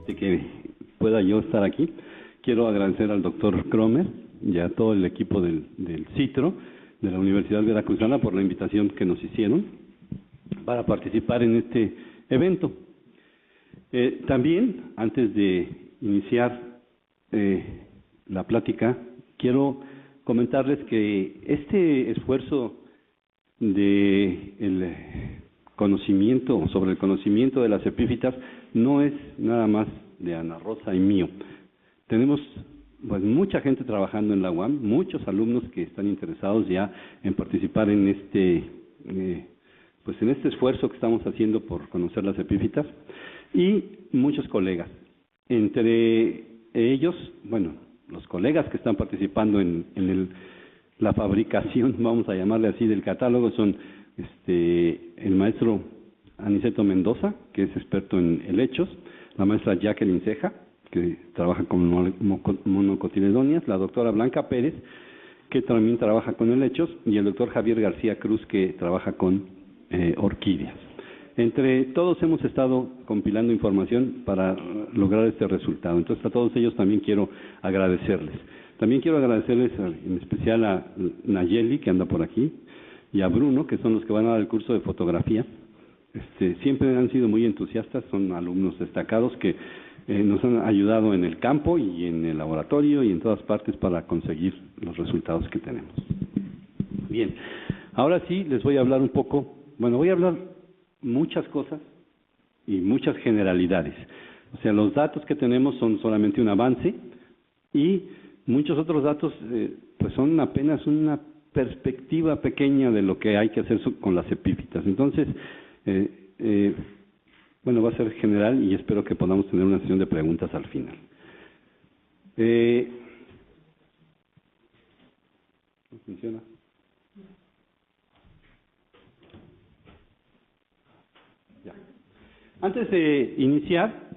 de que pueda yo estar aquí. Quiero agradecer al doctor Cromer y a todo el equipo del CITRO, de la Universidad Veracruzana, por la invitación que nos hicieron para participar en este evento. También, antes de iniciar la plática, quiero comentarles que este esfuerzo de el conocimiento, sobre el conocimiento de las epífitas, no es nada más de Ana Rosa y mío. Tenemos pues mucha gente trabajando en la UAM, muchos alumnos que están interesados ya en participar en este esfuerzo que estamos haciendo por conocer las epífitas, y muchos colegas. Entre ellos, bueno, los colegas que están participando en la fabricación, vamos a llamarle así, del catálogo, son el maestro Aniceto Mendoza, que es experto en helechos, la maestra Jacqueline Ceja, que trabaja con monocotiledonias, la doctora Blanca Pérez, que también trabaja con helechos, y el doctor Javier García Cruz, que trabaja con orquídeas. Entre todos hemos estado compilando información para lograr este resultado. Entonces, a todos ellos también quiero agradecerles. También quiero agradecerles en especial a Nayeli, que anda por aquí, y a Bruno, que son los que van a dar el curso de fotografía. Siempre han sido muy entusiastas, son alumnos destacados que nos han ayudado en el campo y en el laboratorio y en todas partes para conseguir los resultados que tenemos. Bien, ahora sí les voy a hablar un poco, voy a hablar muchas cosas y muchas generalidades. O sea, los datos que tenemos son solamente un avance y muchos otros datos pues son apenas una perspectiva pequeña de lo que hay que hacer con las epífitas. Entonces, va a ser general y espero que podamos tener una sesión de preguntas al final. ¿No funciona? Ya. Antes de iniciar,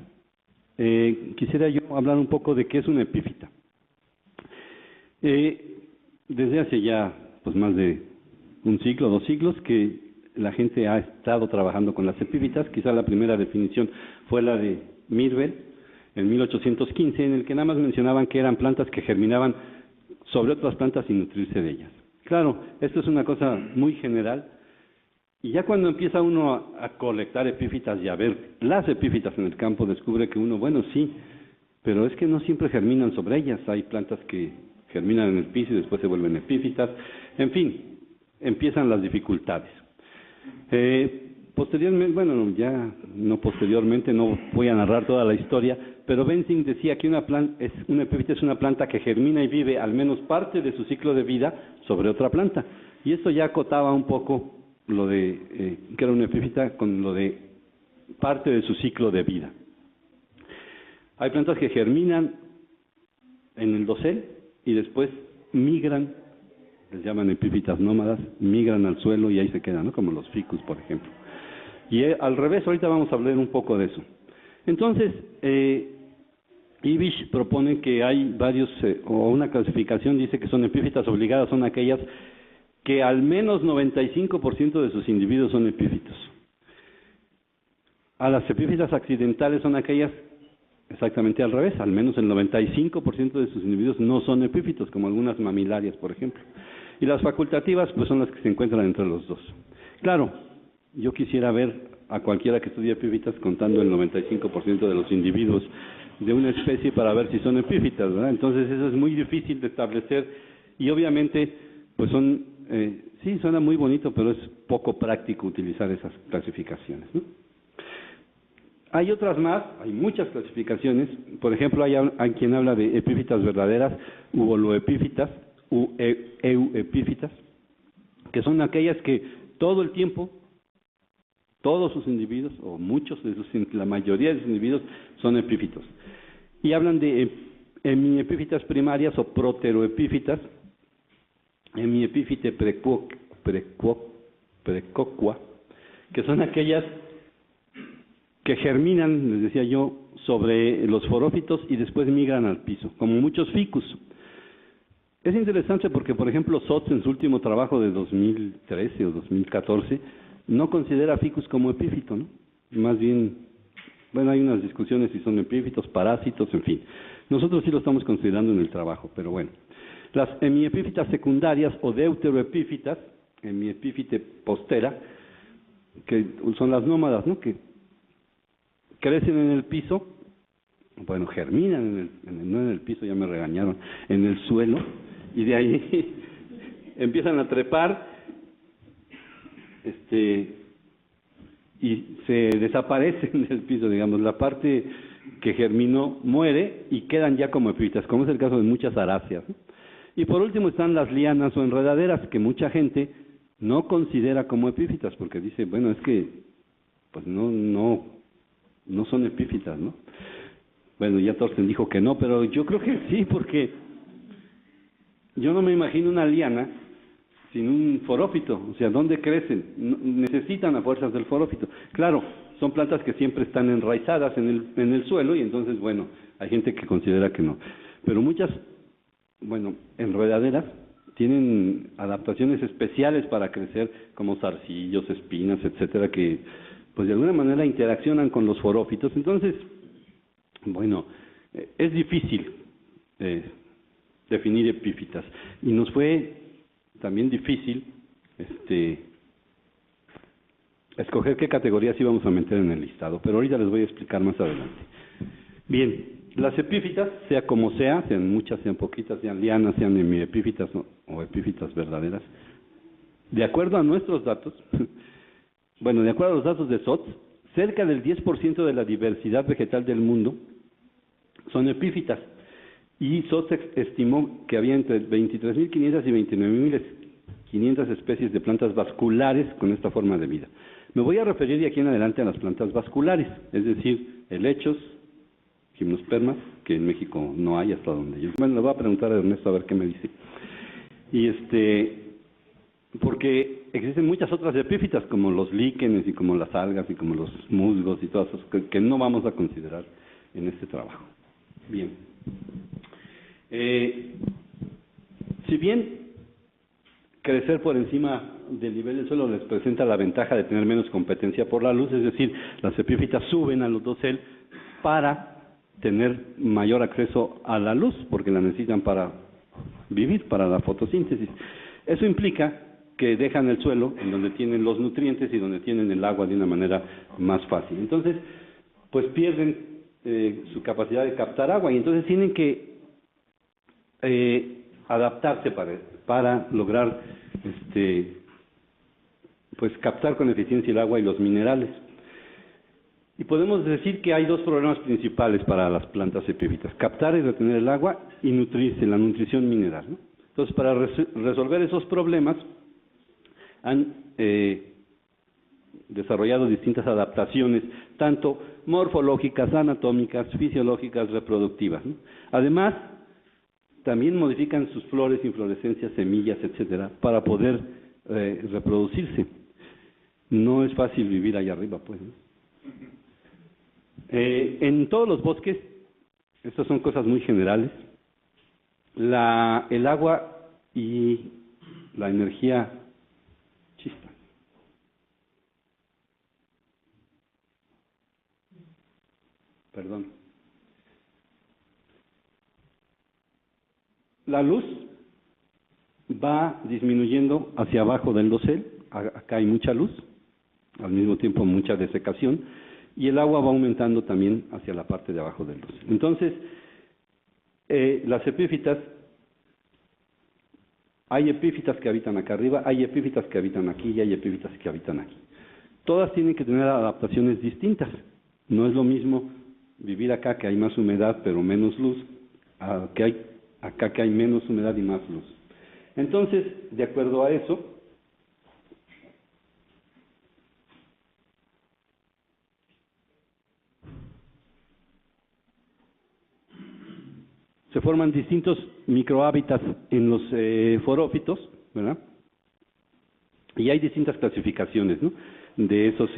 quisiera yo hablar un poco de qué es una epífita. Desde hace ya más de un siglo, 2 siglos, que la gente ha estado trabajando con las epífitas. Quizá la primera definición fue la de Mirbeck en 1815, en el que nada más mencionaban que eran plantas que germinaban sobre otras plantas sin nutrirse de ellas. Claro, esto es una cosa muy general, y ya cuando empieza uno a colectar epífitas y a ver las epífitas en el campo, descubre que uno, sí, pero es que no siempre germinan sobre ellas. Hay plantas que germinan en el piso y después se vuelven epífitas. En fin, empiezan las dificultades. Posteriormente, no voy a narrar toda la historia, pero Benzing decía que una epífita es una planta que germina y vive al menos parte de su ciclo de vida sobre otra planta. Y esto ya acotaba un poco lo de que era una epífita con lo de parte de su ciclo de vida. Hay plantas que germinan en el dosel y después migran, les llaman epífitas nómadas, migran al suelo y ahí se quedan, ¿no? Como los ficus, por ejemplo. Y al revés, ahorita vamos a hablar un poco de eso. Entonces, Ibish propone que hay varios, o una clasificación dice que son epífitas obligadas, son aquellas que al menos 95% de sus individuos son epífitos. A las epífitas accidentales son aquellas exactamente al revés, al menos el 95% de sus individuos no son epífitos, como algunas mamilarias, por ejemplo. Y las facultativas, son las que se encuentran entre los dos. Claro, yo quisiera ver a cualquiera que estudie epífitas contando el 95% de los individuos de una especie para ver si son epífitas, ¿verdad? Entonces eso es muy difícil de establecer y obviamente, sí, suena muy bonito, pero es poco práctico utilizar esas clasificaciones, ¿no? Hay otras más, hay muchas clasificaciones. Por ejemplo, hay quien habla de epífitas verdaderas u holoepífitas u euepífitas, que son aquellas que todo el tiempo, todos sus individuos, o la mayoría de sus individuos, son epífitos. Y hablan de hemiepífitas primarias o proteroepífitas, hemiepífite precocua, que son aquellas que germinan, les decía yo, sobre los forófitos y después migran al piso, como muchos ficus. Es interesante porque, por ejemplo, Sotz en su último trabajo de 2013 o 2014 no considera ficus como epífito, ¿no? Más bien Bueno, hay unas discusiones si son epífitos, parásitos, en fin. Nosotros sí lo estamos considerando en el trabajo, pero bueno. Las hemiepífitas secundarias o deuteroepífitas, hemiepífite postera, que son las nómadas, ¿no? Que crecen en el piso, bueno, germinan no en el piso, ya me regañaron, en el suelo, y de ahí empiezan a trepar, y se desaparecen del piso, digamos, la parte que germinó muere y quedan ya como epífitas, como es el caso de muchas aráceas, ¿no? Y por último están las lianas o enredaderas, que mucha gente no considera como epífitas, porque dice, bueno, es que pues no son epífitas, ¿no? Bueno, ya Thorsten dijo que no, pero yo creo que sí, porque yo no me imagino una liana sin un forófito, o sea, ¿dónde crecen? Necesitan a fuerzas del forófito. Claro, son plantas que siempre están enraizadas en el suelo y entonces, bueno, hay gente que considera que no. Pero muchas, bueno, enredaderas tienen adaptaciones especiales para crecer, como zarcillos, espinas, etcétera, que pues de alguna manera interaccionan con los forófitos. Entonces, bueno, es difícil definir epífitas y nos fue también difícil escoger qué categorías íbamos a meter en el listado, pero ahorita les voy a explicar más adelante. Bien, las epífitas, sea como sea, sean muchas, sean poquitas, sean lianas, sean hemiepífitas o epífitas verdaderas, de acuerdo a nuestros datos, bueno, de acuerdo a los datos de SOTS, cerca del 10% de la diversidad vegetal del mundo son epífitas. Y SOTS estimó que había entre 23.500 y 29.500 especies de plantas vasculares con esta forma de vida. Me voy a referir de aquí en adelante a las plantas vasculares, es decir, helechos, gimnospermas, que en México no hay hasta donde yo. Bueno, le voy a preguntar a Ernesto a ver qué me dice. Y porque existen muchas otras epífitas, como los líquenes y como las algas y como los musgos y todas esas que no vamos a considerar en este trabajo. Bien. Si bien crecer por encima del nivel del suelo les presenta la ventaja de tener menos competencia por la luz, es decir, las epífitas suben a los dosel para tener mayor acceso a la luz, porque la necesitan para vivir, para la fotosíntesis. Eso implica que dejan el suelo en donde tienen los nutrientes y donde tienen el agua de una manera más fácil. Entonces, pues pierden su capacidad de captar agua y entonces tienen que adaptarse para lograr pues captar con eficiencia el agua y los minerales. Y podemos decir que hay dos problemas principales para las plantas epífitas: captar y retener el agua y nutrirse, la nutrición mineral, ¿no? Entonces, para resolver esos problemas han desarrollado distintas adaptaciones, tanto morfológicas, anatómicas, fisiológicas, reproductivas, ¿no? Además, también modifican sus flores, inflorescencias, semillas, etcétera, para poder reproducirse. No es fácil vivir allá arriba, pues, ¿no? En todos los bosques, estas son cosas muy generales, el agua y la energía chispa. Perdón. La luz va disminuyendo hacia abajo del dosel, acá hay mucha luz, al mismo tiempo mucha desecación, y el agua va aumentando también hacia la parte de abajo del dosel. Entonces, las epífitas, hay epífitas que habitan acá arriba, hay epífitas que habitan aquí y hay epífitas que habitan aquí. Todas tienen que tener adaptaciones distintas. No es lo mismo vivir acá que hay más humedad pero menos luz, acá que hay menos humedad y más luz. Entonces, de acuerdo a eso, se forman distintos microhábitats en los forófitos, ¿verdad? Y hay distintas clasificaciones, ¿no?, de esos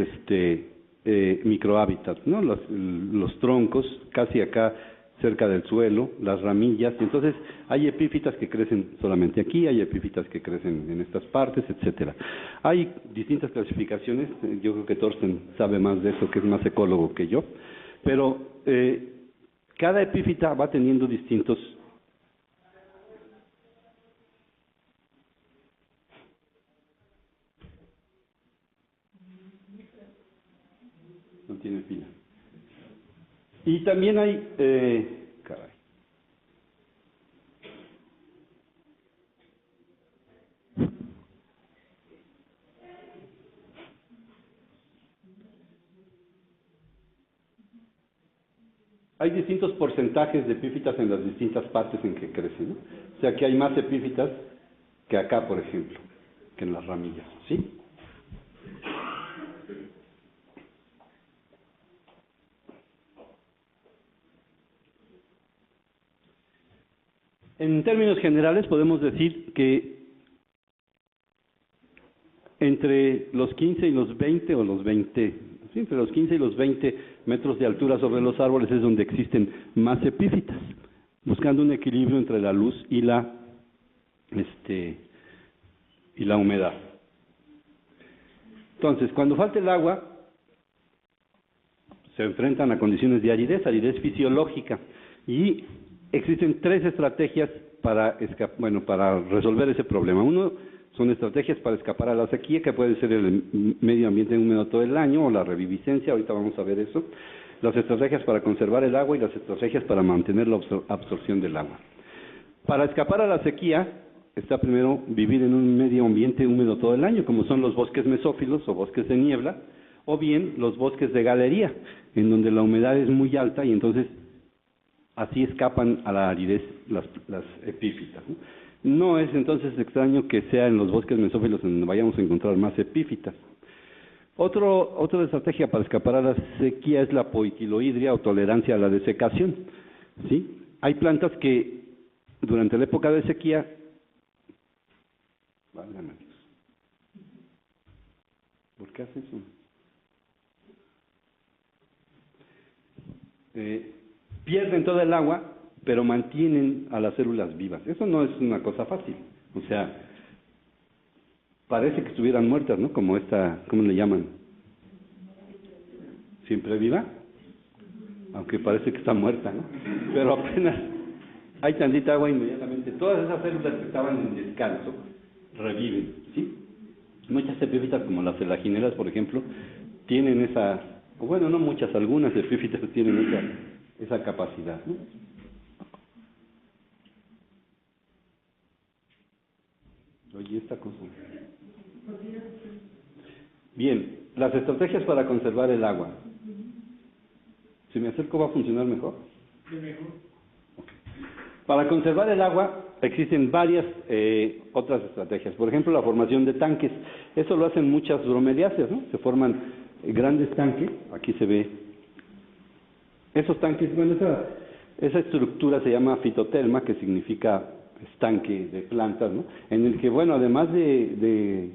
microhábitats, ¿no? Los troncos, casi acá cerca del suelo, las ramillas, y entonces hay epífitas que crecen solamente aquí, hay epífitas que crecen en estas partes, etcétera. Hay distintas clasificaciones, yo creo que Thorsten sabe más de eso, que es más ecólogo que yo, pero cada epífita va teniendo distintos. No tiene pila. Y también hay, caray. Hay distintos porcentajes de epífitas en las distintas partes en que crecen, ¿no? O sea que hay más epífitas que acá, por ejemplo, que en las ramillas, ¿sí? En términos generales podemos decir que entre los 15 y los 20 o los 20, sí, entre los 15 y los 20 metros de altura sobre los árboles es donde existen más epífitas, buscando un equilibrio entre la luz y la humedad. Entonces, cuando falta el agua, se enfrentan a condiciones de aridez fisiológica, y existen tres estrategias para resolver ese problema. Uno son estrategias para escapar a la sequía, que puede ser el medio ambiente húmedo todo el año o la reviviscencia, ahorita vamos a ver eso. Las estrategias para conservar el agua y las estrategias para mantener la absorción del agua. Para escapar a la sequía, está primero vivir en un medio ambiente húmedo todo el año, como son los bosques mesófilos o bosques de niebla, o bien los bosques de galería, en donde la humedad es muy alta y entonces así escapan a la aridez las epífitas, ¿no? No es entonces extraño que sea en los bosques mesófilos en donde vayamos a encontrar más epífitas. Otra estrategia para escapar a la sequía es la poiquilohidria o tolerancia a la desecación, ¿sí? Hay plantas que durante la época de sequía, válgame Dios, ¿por qué hace eso? Pierden toda el agua, pero mantienen a las células vivas. Eso no es una cosa fácil. O sea, parece que estuvieran muertas, ¿no? Como esta, ¿cómo le llaman? ¿Siempre viva? Aunque parece que está muerta, ¿no? Pero apenas hay tantita agua, inmediatamente todas esas células que estaban en descanso reviven, ¿sí? Muchas epífitas, como las elagineras, por ejemplo, tienen esa, o bueno, no muchas, algunas epífitas tienen esa capacidad, ¿no? Oye, esta cosa. Bien, las estrategias para conservar el agua. Si me acerco, ¿va a funcionar mejor? Sí, mejor. Okay. Para conservar el agua existen varias otras estrategias. Por ejemplo, la formación de tanques. Eso lo hacen muchas bromeliáceas, ¿no? Se forman grandes tanques. Aquí se ve. Esos tanques, bueno, esa estructura se llama fitotelma, que significa estanque de plantas, ¿no? En el que, bueno, además de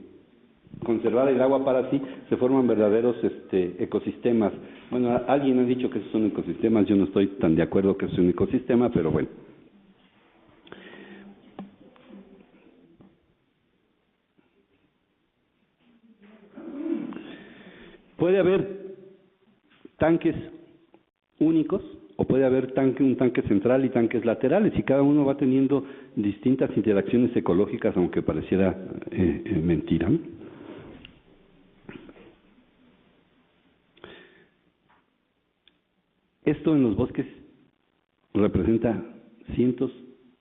conservar el agua para sí, se forman verdaderos ecosistemas. Bueno, alguien ha dicho que esos son ecosistemas, yo no estoy tan de acuerdo que es un ecosistema, pero bueno. Puede haber tanques únicos, o puede haber un tanque central y tanques laterales, y cada uno va teniendo distintas interacciones ecológicas, aunque pareciera mentira, ¿no? Esto en los bosques representa cientos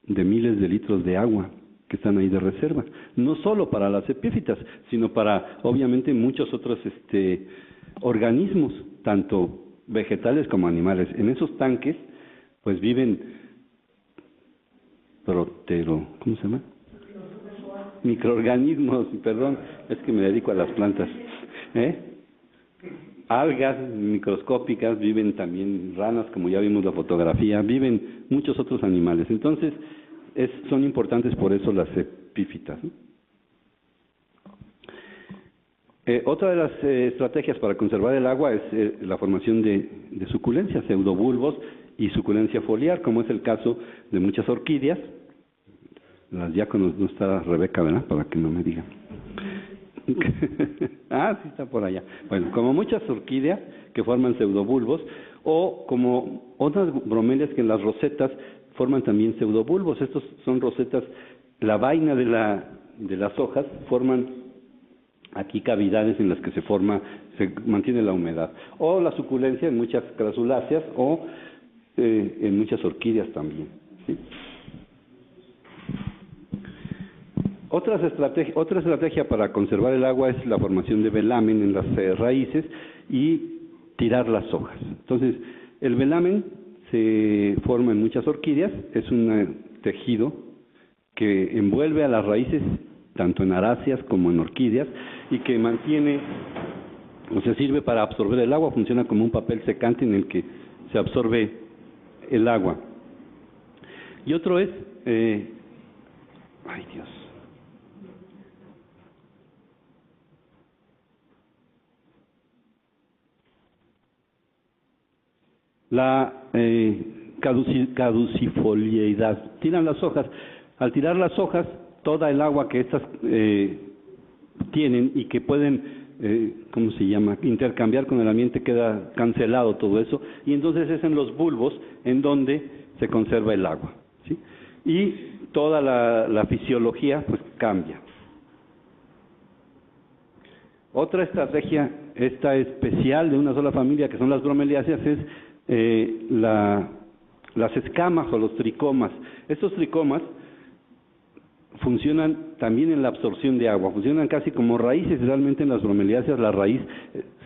de miles de litros de agua que están ahí de reserva, no solo para las epífitas, sino para, obviamente, muchos otros organismos, tanto vegetales como animales. En esos tanques, pues viven ¿cómo se llama? Microorganismos, perdón, es que me dedico a las plantas, algas microscópicas, viven también ranas, como ya vimos la fotografía, viven muchos otros animales. Entonces, son importantes por eso las epífitas, ¿no? Otra de las estrategias para conservar el agua es la formación de suculencias, pseudobulbos y suculencia foliar, como es el caso de muchas orquídeas. Las diáconos, no está Rebeca, ¿verdad? Para que no me digan. Ah, sí está por allá. Bueno, como muchas orquídeas que forman pseudobulbos, o como otras bromelias que en las rosetas forman también pseudobulbos. Estos son rosetas, la vaina de las hojas forman aquí cavidades en las que se mantiene la humedad. O la suculencia en muchas crasuláceas o en muchas orquídeas también, ¿sí? Otra estrategia para conservar el agua es la formación de velamen en las raíces y tirar las hojas. Entonces, el velamen se forma en muchas orquídeas, es un tejido que envuelve a las raíces tanto en aráceas como en orquídeas y que mantiene, o sea, sirve para absorber el agua, funciona como un papel secante en el que se absorbe el agua. Y otro es, ay Dios, la caducifoliedad. Tiran las hojas. Al tirar las hojas, toda el agua que estas tienen y que pueden, ¿cómo se llama?, intercambiar con el ambiente, queda cancelado todo eso, y entonces es en los bulbos en donde se conserva el agua, ¿sí? Y toda la fisiología pues cambia. Otra estrategia, esta especial de una sola familia, que son las bromeliáceas, es las escamas o los tricomas. Estos tricomas funcionan también en la absorción de agua, funcionan casi como raíces. Realmente en las bromeliáceas la raíz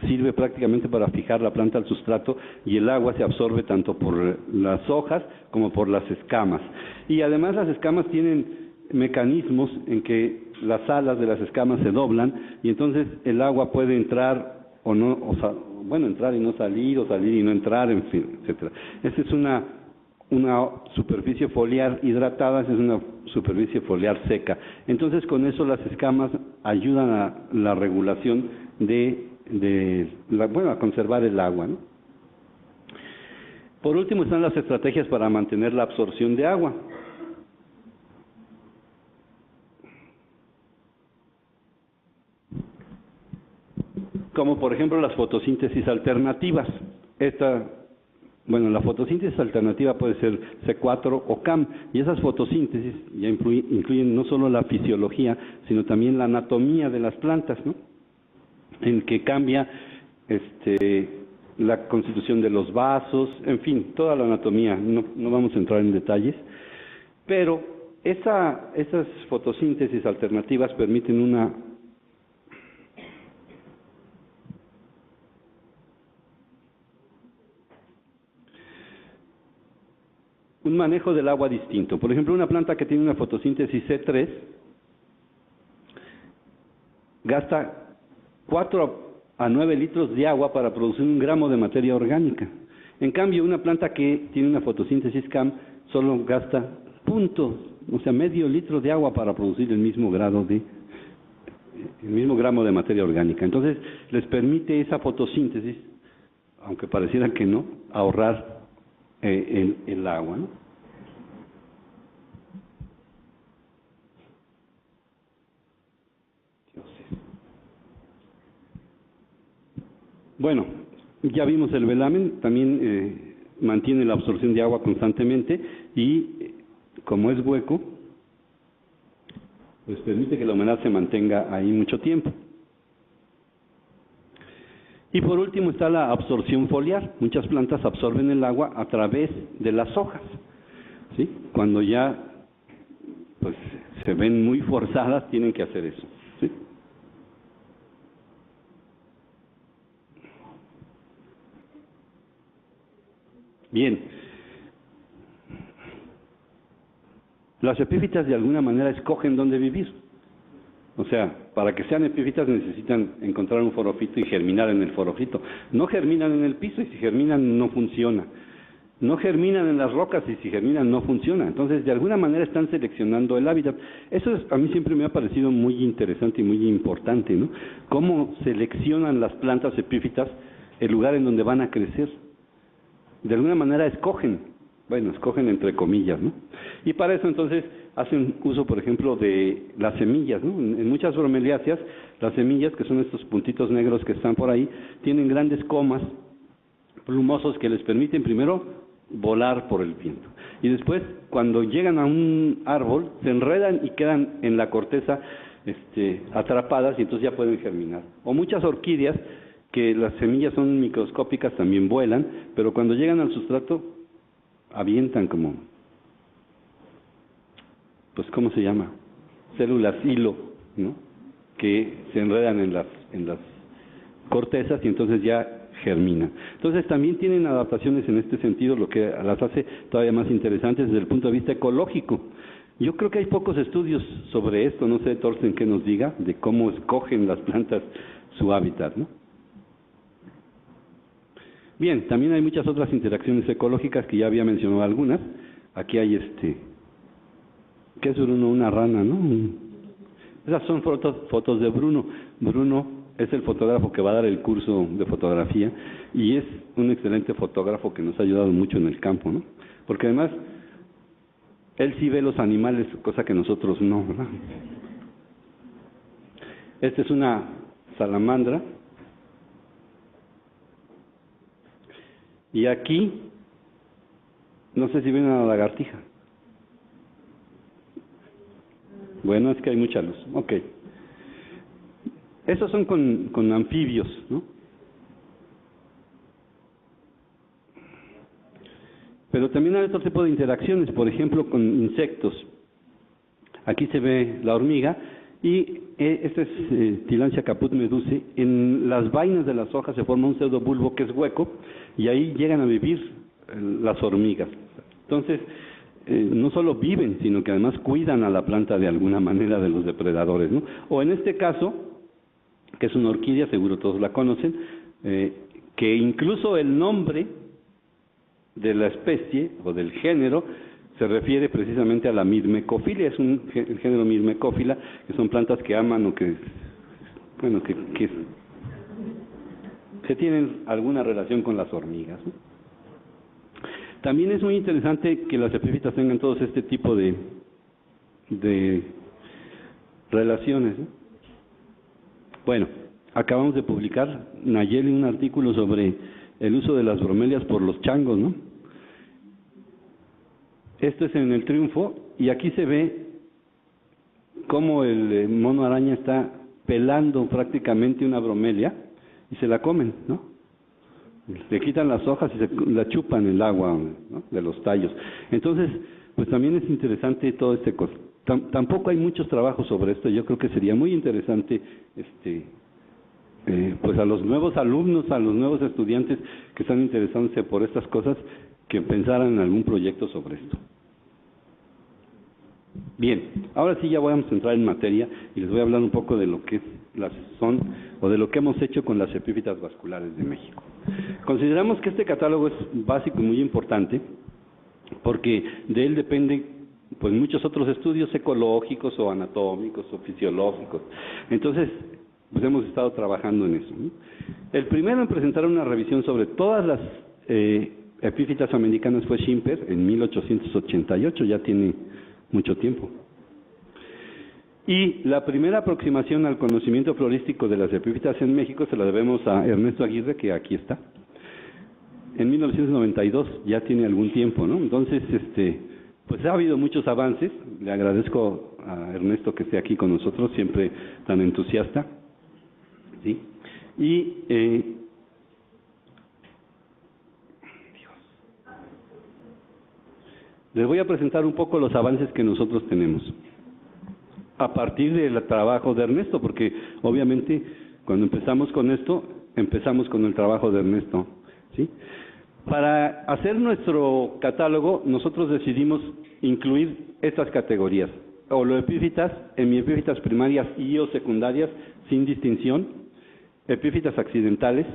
sirve prácticamente para fijar la planta al sustrato y el agua se absorbe tanto por las hojas como por las escamas. Y además las escamas tienen mecanismos en que las alas de las escamas se doblan y entonces el agua puede entrar o no, entrar y no salir, o salir y no entrar, en fin, etcétera. Esta es una superficie foliar hidratada, esta es una superficie foliar seca. Entonces con eso las escamas ayudan a la regulación a conservar el agua, ¿no? Por último están las estrategias para mantener la absorción de agua. Como por ejemplo las fotosíntesis alternativas. La fotosíntesis alternativa puede ser C4 o CAM, y esas fotosíntesis ya incluyen no solo la fisiología, sino también la anatomía de las plantas, ¿no? En que cambia la constitución de los vasos, en fin, toda la anatomía, no vamos a entrar en detalles, pero esas fotosíntesis alternativas permiten un manejo del agua distinto. Por ejemplo, una planta que tiene una fotosíntesis C3 gasta 4 a 9 litros de agua para producir 1 gramo de materia orgánica. En cambio, una planta que tiene una fotosíntesis CAM solo gasta medio litro de agua para producir el mismo gramo de materia orgánica. Entonces, les permite esa fotosíntesis, aunque pareciera que no, ahorrar el agua, ¿no? Bueno, ya vimos el velamen, también mantiene la absorción de agua constantemente y como es hueco, pues permite que la humedad se mantenga ahí mucho tiempo. Y por último está la absorción foliar. Muchas plantas absorben el agua a través de las hojas, ¿sí? Cuando ya pues se ven muy forzadas, tienen que hacer eso, ¿sí? Bien. Las epífitas de alguna manera escogen dónde vivir. O sea, para que sean epífitas necesitan encontrar un forofito y germinar en el forofito. No germinan en el piso y si germinan no funciona. No germinan en las rocas y si germinan no funciona. Entonces, de alguna manera están seleccionando el hábitat. Eso a mí siempre me ha parecido muy interesante y muy importante, ¿no? Cómo seleccionan las plantas epífitas el lugar en donde van a crecer. De alguna manera escogen entre comillas, ¿no? Y para eso entonces hacen uso, por ejemplo, de las semillas, ¿no? En muchas bromeliáceas, las semillas, que son estos puntitos negros que están por ahí, tienen grandes comas plumosos que les permiten primero volar por el viento. Y después, cuando llegan a un árbol, se enredan y quedan en la corteza atrapadas y entonces ya pueden germinar. O muchas orquídeas, que las semillas son microscópicas, también vuelan, pero cuando llegan al sustrato, avientan como, pues ¿cómo se llama? Células hilo, ¿no? Que se enredan en las cortezas y entonces ya germinan. Entonces también tienen adaptaciones en este sentido, lo que las hace todavía más interesantes desde el punto de vista ecológico. Yo creo que hay pocos estudios sobre esto, no sé, Thorsten, que nos diga de cómo escogen las plantas su hábitat, ¿no? Bien, también hay muchas otras interacciones ecológicas que ya había mencionado algunas. Aquí hay ¿qué es Bruno? Una rana, ¿no? Esas son fotos de Bruno. Bruno es el fotógrafo que va a dar el curso de fotografía y es un excelente fotógrafo que nos ha ayudado mucho en el campo, ¿no? Porque además, él sí ve los animales, cosa que nosotros no, ¿verdad? Esta es una salamandra. Y aquí, no sé si ven a la lagartija. Bueno, es que hay mucha luz. Ok. Estos son con anfibios, ¿no? Pero también hay otro tipo de interacciones, por ejemplo, con insectos. Aquí se ve la hormiga y este es Tillandsia caput medusae. En las vainas de las hojas se forma un pseudobulbo que es hueco y ahí llegan a vivir las hormigas. Entonces, no solo viven, sino que además cuidan a la planta de alguna manera de los depredadores, ¿no? O en este caso, que es una orquídea, seguro todos la conocen, que incluso el nombre de la especie o del género se refiere precisamente a la Myrmecophila, es el género Myrmecophila, que son plantas que aman o que tienen alguna relación con las hormigas, ¿no? También es muy interesante que las epífitas tengan todos este tipo de relaciones, ¿no? Bueno, acabamos de publicar, Nayeli, un artículo sobre el uso de las bromelias por los changos, ¿no? Esto es en el Triunfo, y aquí se ve cómo el mono araña está pelando prácticamente una bromelia y se la comen, ¿no? Le quitan las hojas y la chupan el agua, ¿no?, de los tallos. Entonces, pues también es interesante todo este cosa. Tampoco hay muchos trabajos sobre esto. Yo creo que sería muy interesante, pues a los nuevos alumnos, a los nuevos estudiantes que están interesándose por estas cosas, que pensaran en algún proyecto sobre esto. Bien, ahora sí ya vamos a entrar en materia y les voy a hablar un poco de lo que son o de lo que hemos hecho con las epífitas vasculares de México. Consideramos que este catálogo es básico y muy importante porque de él dependen pues muchos otros estudios ecológicos o anatómicos o fisiológicos. Entonces, pues hemos estado trabajando en eso, ¿no? El primero en presentar una revisión sobre todas las epífitas americanas fue Schimper en 1888, ya tiene mucho tiempo. Y la primera aproximación al conocimiento florístico de las epífitas en México se la debemos a Ernesto Aguirre, que aquí está, en 1992, ya tiene algún tiempo, ¿no? Entonces, pues ha habido muchos avances. Le agradezco a Ernesto que esté aquí con nosotros, siempre tan entusiasta, ¿sí? Y les voy a presentar un poco los avances que nosotros tenemos a partir del trabajo de Ernesto, porque obviamente cuando empezamos con esto, empezamos con el trabajo de Ernesto, ¿sí? Para hacer nuestro catálogo, nosotros decidimos incluir estas categorías: holoepífitas, hemiepífitas primarias y o secundarias sin distinción, epífitas accidentales,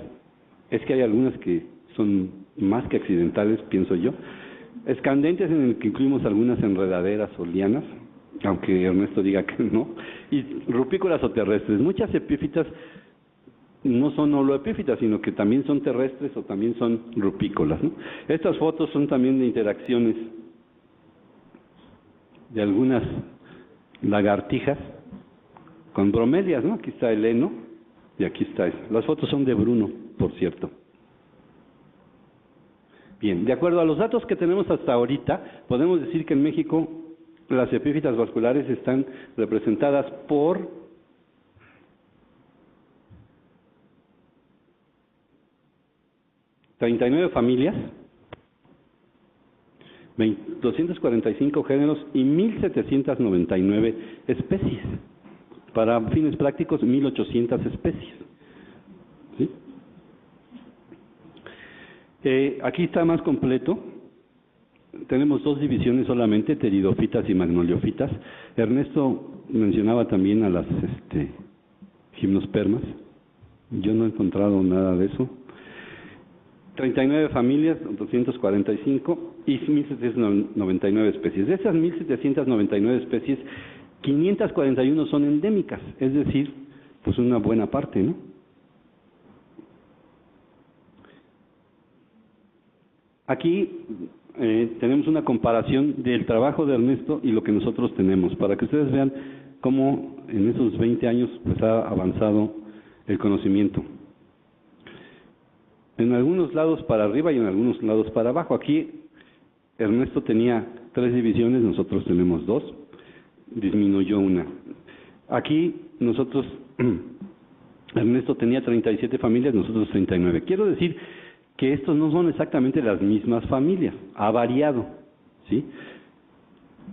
es que hay algunas que son más que accidentales, pienso yo, escandentes, en el que incluimos algunas enredaderas o lianas, aunque Ernesto diga que no, y rupícolas o terrestres. Muchas epífitas no son holoepífitas, sino que también son terrestres o también son rupícolas, ¿no? Estas fotos son también de interacciones de algunas lagartijas con bromelias, ¿no? Aquí está el heno y aquí está eso. Las fotos son de Bruno, por cierto. Bien, de acuerdo a los datos que tenemos hasta ahorita, podemos decir que en México las epífitas vasculares están representadas por 39 familias, 245 géneros y 1.799 especies. Para fines prácticos, 1.800 especies. ¿Sí? Aquí está más completo. Tenemos dos divisiones solamente, pteridofitas y magnoliofitas. Ernesto mencionaba también a las gimnospermas. Yo no he encontrado nada de eso. 39 familias, 245 y 1.799 especies. De esas 1.799 especies, 541 son endémicas, es decir, pues una buena parte, ¿no? Aquí tenemos una comparación del trabajo de Ernesto y lo que nosotros tenemos, para que ustedes vean cómo en esos 20 años pues ha avanzado el conocimiento. En algunos lados para arriba y en algunos lados para abajo. Aquí Ernesto tenía 3 divisiones, nosotros tenemos 2, disminuyó una. Aquí nosotros, Ernesto tenía 37 familias, nosotros 39. Quiero decir que estos no son exactamente las mismas familias, ha variado, ¿sí?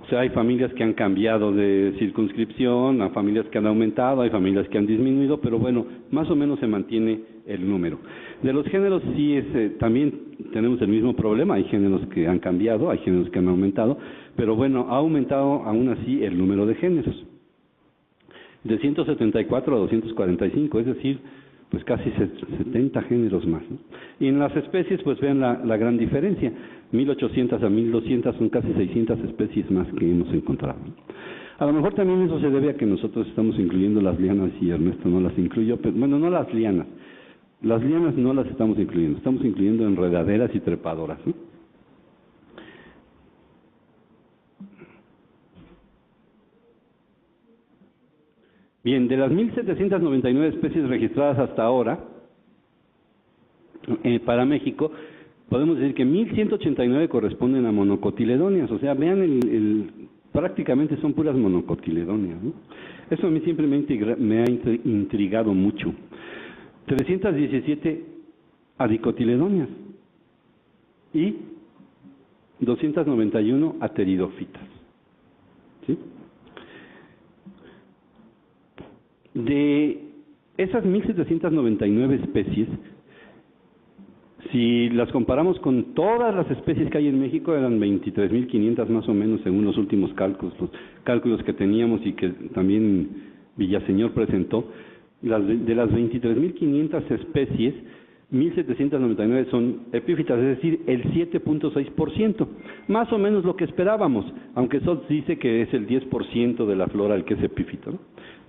O sea, hay familias que han cambiado de circunscripción, hay familias que han aumentado, hay familias que han disminuido, pero bueno, más o menos se mantiene el número. De los géneros sí también tenemos el mismo problema, hay géneros que han cambiado, hay géneros que han aumentado, pero bueno, ha aumentado aún así el número de géneros. De 174 a 245, es decir, pues casi 70 géneros más, ¿no? Y en las especies, pues vean la gran diferencia, 1.800 a 1.200 son casi 600 especies más que hemos encontrado. A lo mejor también eso se debe a que nosotros estamos incluyendo las lianas y Ernesto no las incluyó, pero bueno, no las lianas no las estamos incluyendo enredaderas y trepadoras, ¿no? Bien, de las 1.799 especies registradas hasta ahora, para México, podemos decir que 1.189 corresponden a monocotiledóneas, o sea, vean, prácticamente son puras monocotiledóneas, ¿no? Eso a mí siempre me ha intrigado mucho. 317 adicotiledóneas y 291 ateridofitas, ¿sí? De esas 1.799 especies, si las comparamos con todas las especies que hay en México, eran 23.500 más o menos según los últimos cálculos, los cálculos que teníamos y que también Villaseñor presentó. De las 23.500 especies, 1.799 son epífitas, es decir, el 7.6%, más o menos lo que esperábamos, aunque SOTS dice que es el 10% de la flora el que es epífito, ¿no?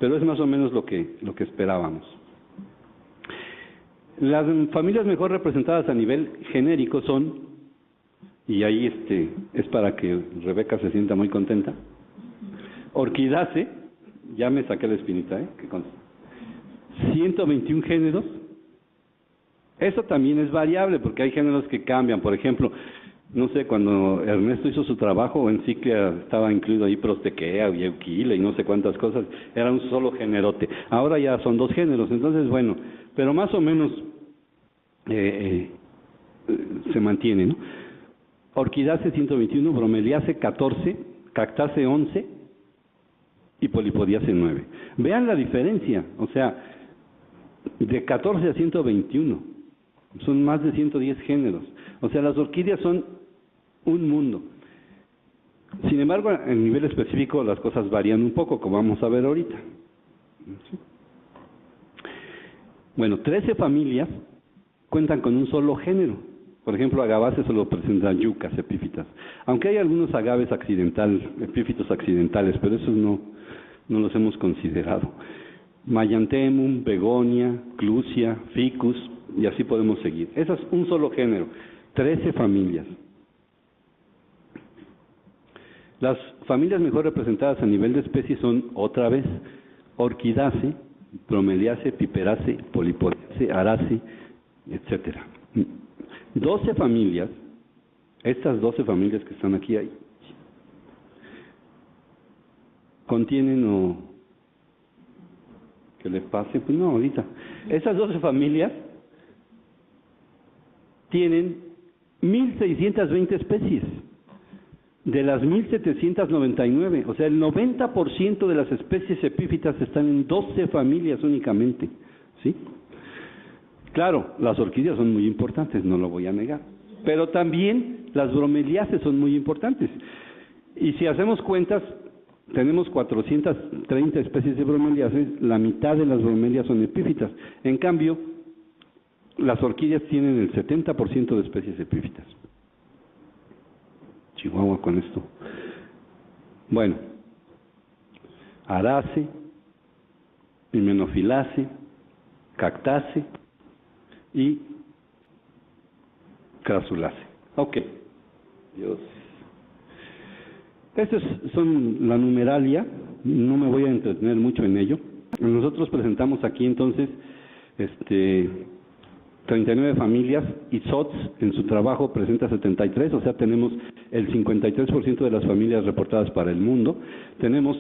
Pero es más o menos lo que esperábamos. Las familias mejor representadas a nivel genérico son, y ahí es para que Rebeca se sienta muy contenta, Orchidaceae, ya me saqué la espinita, que consta, 121 géneros. Eso también es variable porque hay géneros que cambian. Por ejemplo, no sé, cuando Ernesto hizo su trabajo, en Ciclia estaba incluido ahí Prostequea y Euquila y no sé cuántas cosas, era un solo generote. Ahora ya son 2 géneros, entonces bueno, pero más o menos se mantiene, ¿no? Orchidaceae 121, Bromeliaceae 14, Cactaceae 11 y Polipodiaceae 9. Vean la diferencia, o sea, de 14 a 121, son más de 110 géneros. O sea, las orquídeas son un mundo. Sin embargo, a nivel específico las cosas varían un poco, como vamos a ver ahorita. ¿Sí? Bueno, 13 familias cuentan con un solo género. Por ejemplo, Agabaceae solo presentan yucas epífitas, aunque hay algunos agaves epífitos accidentales, pero esos no los hemos considerado. Mayanthemum, Begonia, Clusia, Ficus, y así podemos seguir. Ese es un solo género, 13 familias. Las familias mejor representadas a nivel de especies son, otra vez, Orchidaceae, Bromeliaceae, Piperaceae, Polipodiaceae, Araceae, etcétera. 12 familias Estas 12 familias que están aquí ahí contienen o que le pase, pues no, ahorita. Esas 12 familias tienen 1.620 especies de las 1.799, o sea, el 90% de las especies epífitas están en 12 familias únicamente, ¿sí? Claro, las orquídeas son muy importantes, no lo voy a negar, pero también las bromeliáceas son muy importantes. Y si hacemos cuentas, tenemos 430 especies de bromeliáceas, la mitad de las bromelias son epífitas. En cambio, las orquídeas tienen el 70% de especies epífitas. Chihuahua con esto. Bueno, Arace, Himenofilace, Cactace y Crasulace. Ok. Dios. Estas son la numeralia, no me voy a entretener mucho en ello. Nosotros presentamos aquí entonces 39 familias y SOTS en su trabajo presenta 73, o sea, tenemos el 53% de las familias reportadas para el mundo. Tenemos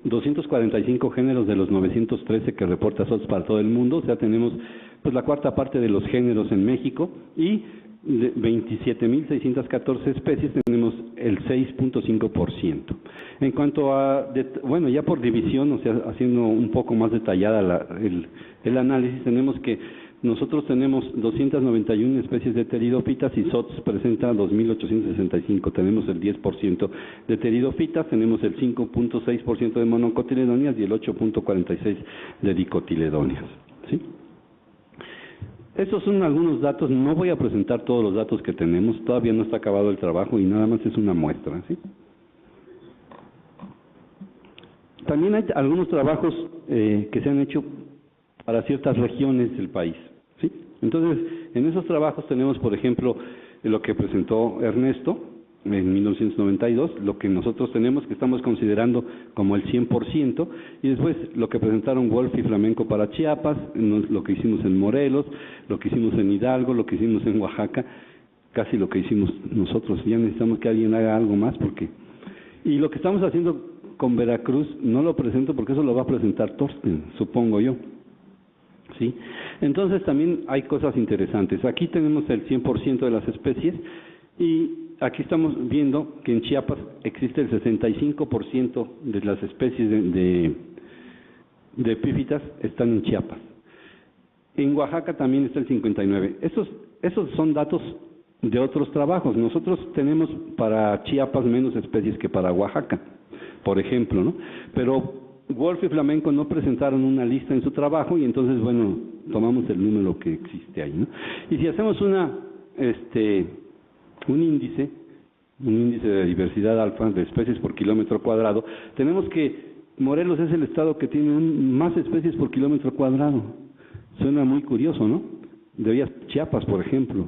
245 géneros de los 913 que reporta SOTS para todo el mundo, o sea, tenemos pues la cuarta parte de los géneros en México y de 27.614 especies tenemos el 6.5%. En cuanto a, bueno, ya por división, o sea, haciendo un poco más detallada el análisis, tenemos que nosotros tenemos 291 especies de pteridofitas y SOTS presenta 2.865, tenemos el 10% de pteridofitas, tenemos el 5.6% de monocotiledóneas y el 8.46% de dicotiledóneas, ¿sí? Estos son algunos datos, no voy a presentar todos los datos que tenemos, todavía no está acabado el trabajo y nada más es una muestra, ¿sí? También hay algunos trabajos que se han hecho para ciertas regiones del país, ¿sí? Entonces, en esos trabajos tenemos, por ejemplo, lo que presentó Ernesto en 1992, lo que nosotros tenemos, que estamos considerando como el 100%, y después lo que presentaron Wolf y Flamenco para Chiapas, lo que hicimos en Morelos, lo que hicimos en Hidalgo, lo que hicimos en Oaxaca, casi lo que hicimos nosotros. Ya necesitamos que alguien haga algo más, porque... Y lo que estamos haciendo con Veracruz, no lo presento porque eso lo va a presentar Thorsten, supongo yo, ¿sí? Entonces también hay cosas interesantes. Aquí tenemos el 100% de las especies, y aquí estamos viendo que en Chiapas existe el 65% de las especies de epífitas están en Chiapas. En Oaxaca también está el 59%. Esos son datos de otros trabajos. Nosotros tenemos para Chiapas menos especies que para Oaxaca, por ejemplo, ¿no? Pero Wolf y Flamenco no presentaron una lista en su trabajo y entonces, bueno, tomamos el número que existe ahí, ¿no? Y si hacemos un índice de diversidad alfa de especies por kilómetro cuadrado, tenemos que Morelos es el estado que tiene más especies por kilómetro cuadrado. Suena muy curioso, ¿no? Debería Chiapas, por ejemplo,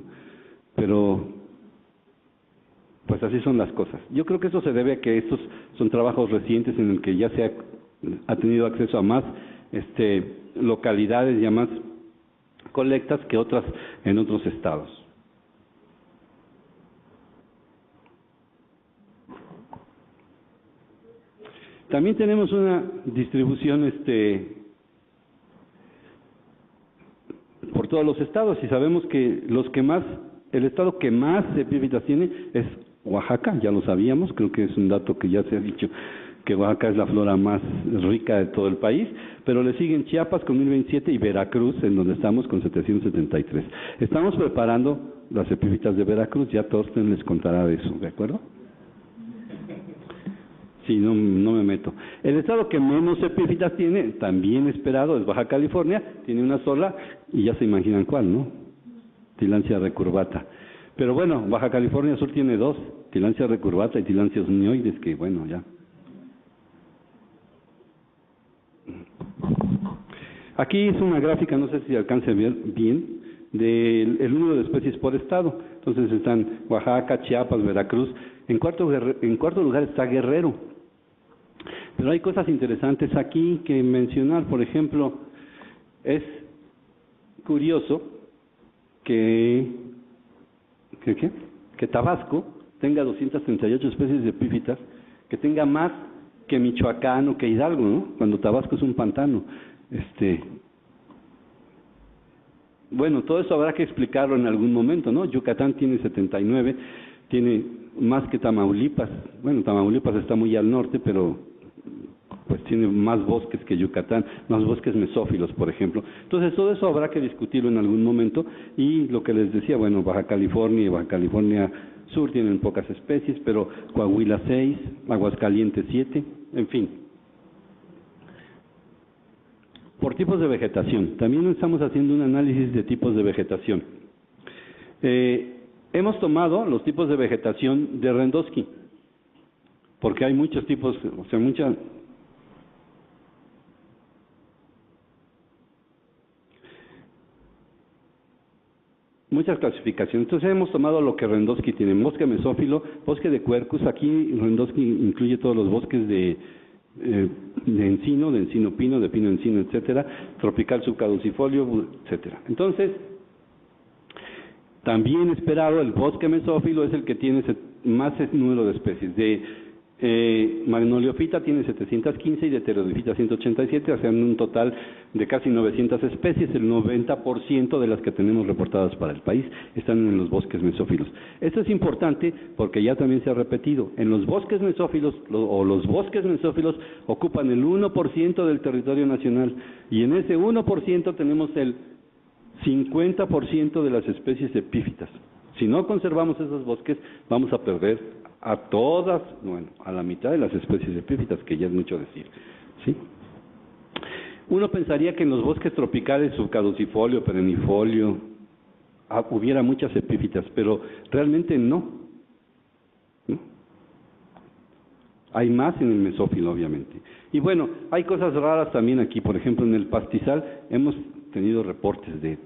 pero pues así son las cosas. Yo creo que eso se debe a que estos son trabajos recientes en el que ya se ha tenido acceso a más localidades y a más colectas que otras en otros estados. También tenemos una distribución por todos los estados, y sabemos que el estado que más epífitas tiene es Oaxaca, ya lo sabíamos, creo que es un dato que ya se ha dicho, que Oaxaca es la flora más rica de todo el país, pero le siguen Chiapas con 1027 y Veracruz, en donde estamos con 773. Estamos preparando las epífitas de Veracruz, ya Thorsten les contará de eso, ¿de acuerdo? Sí, no me meto. El estado que menos epífitas tiene, también esperado, es Baja California, tiene una sola, y ya se imaginan cuál, ¿no? Tillandsia recurvata. Pero bueno, Baja California Sur tiene dos, Tillandsia recurvata y Tillandsia unioides, que bueno, ya. Aquí es una gráfica, no sé si alcance a ver bien, del número de especies por estado. Entonces están Oaxaca, Chiapas, Veracruz. En cuarto lugar está Guerrero. Pero hay cosas interesantes aquí que mencionar. Por ejemplo, es curioso que que Tabasco tenga 238 especies de epífitas, que tenga más que Michoacán o que Hidalgo, ¿no? Cuando Tabasco es un pantano. Bueno, todo eso habrá que explicarlo en algún momento, ¿no? Yucatán tiene 79, tiene más que Tamaulipas. Bueno, Tamaulipas está muy al norte, pero pues tiene más bosques que Yucatán, más bosques mesófilos, por ejemplo. Entonces, todo eso habrá que discutirlo en algún momento. Y lo que les decía, bueno, Baja California y Baja California Sur tienen pocas especies, pero Coahuila 6, Aguascalientes 7, en fin. Por tipos de vegetación, también estamos haciendo un análisis de tipos de vegetación. Hemos tomado los tipos de vegetación de Rendosky, porque hay muchos tipos, o sea, muchas clasificaciones. Entonces hemos tomado lo que Rendosky tiene: bosque mesófilo, bosque de Quercus. Aquí Rendosky incluye todos los bosques de encino pino, de pino encino, etcétera, tropical subcaducifolio, etcétera. Entonces, también esperado, el bosque mesófilo es el que tiene más número de especies. De Magnoliophyta tiene 715 y de Pteridophyta 187, haciendo un total de casi 900 especies. El 90% de las que tenemos reportadas para el país están en los bosques mesófilos. Esto es importante porque ya también se ha repetido. En los bosques mesófilos, los bosques mesófilos ocupan el 1% del territorio nacional, y en ese 1% tenemos el 50% de las especies epífitas. Si no conservamos esos bosques, vamos a perder a todas, bueno, a la mitad de las especies epífitas, que ya es mucho decir, ¿sí? Uno pensaría que en los bosques tropicales subcaducifolio, perennifolio, hubiera muchas epífitas, pero realmente no. Hay más en el mesófilo, obviamente. Y bueno, hay cosas raras también aquí. Por ejemplo, en el pastizal hemos tenido reportes de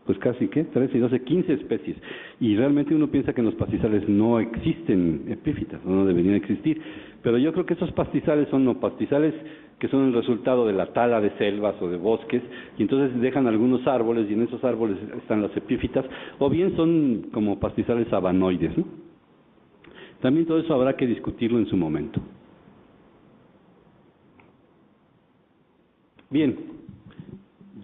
pues casi, 13, 12, 15 especies. Y realmente uno piensa que en los pastizales no existen epífitas, no deberían existir. Pero yo creo que esos pastizales son pastizales que son el resultado de la tala de selvas o de bosques, y entonces dejan algunos árboles, y en esos árboles están las epífitas, o bien son como pastizales sabanoides, ¿no? También todo eso habrá que discutirlo en su momento. Bien,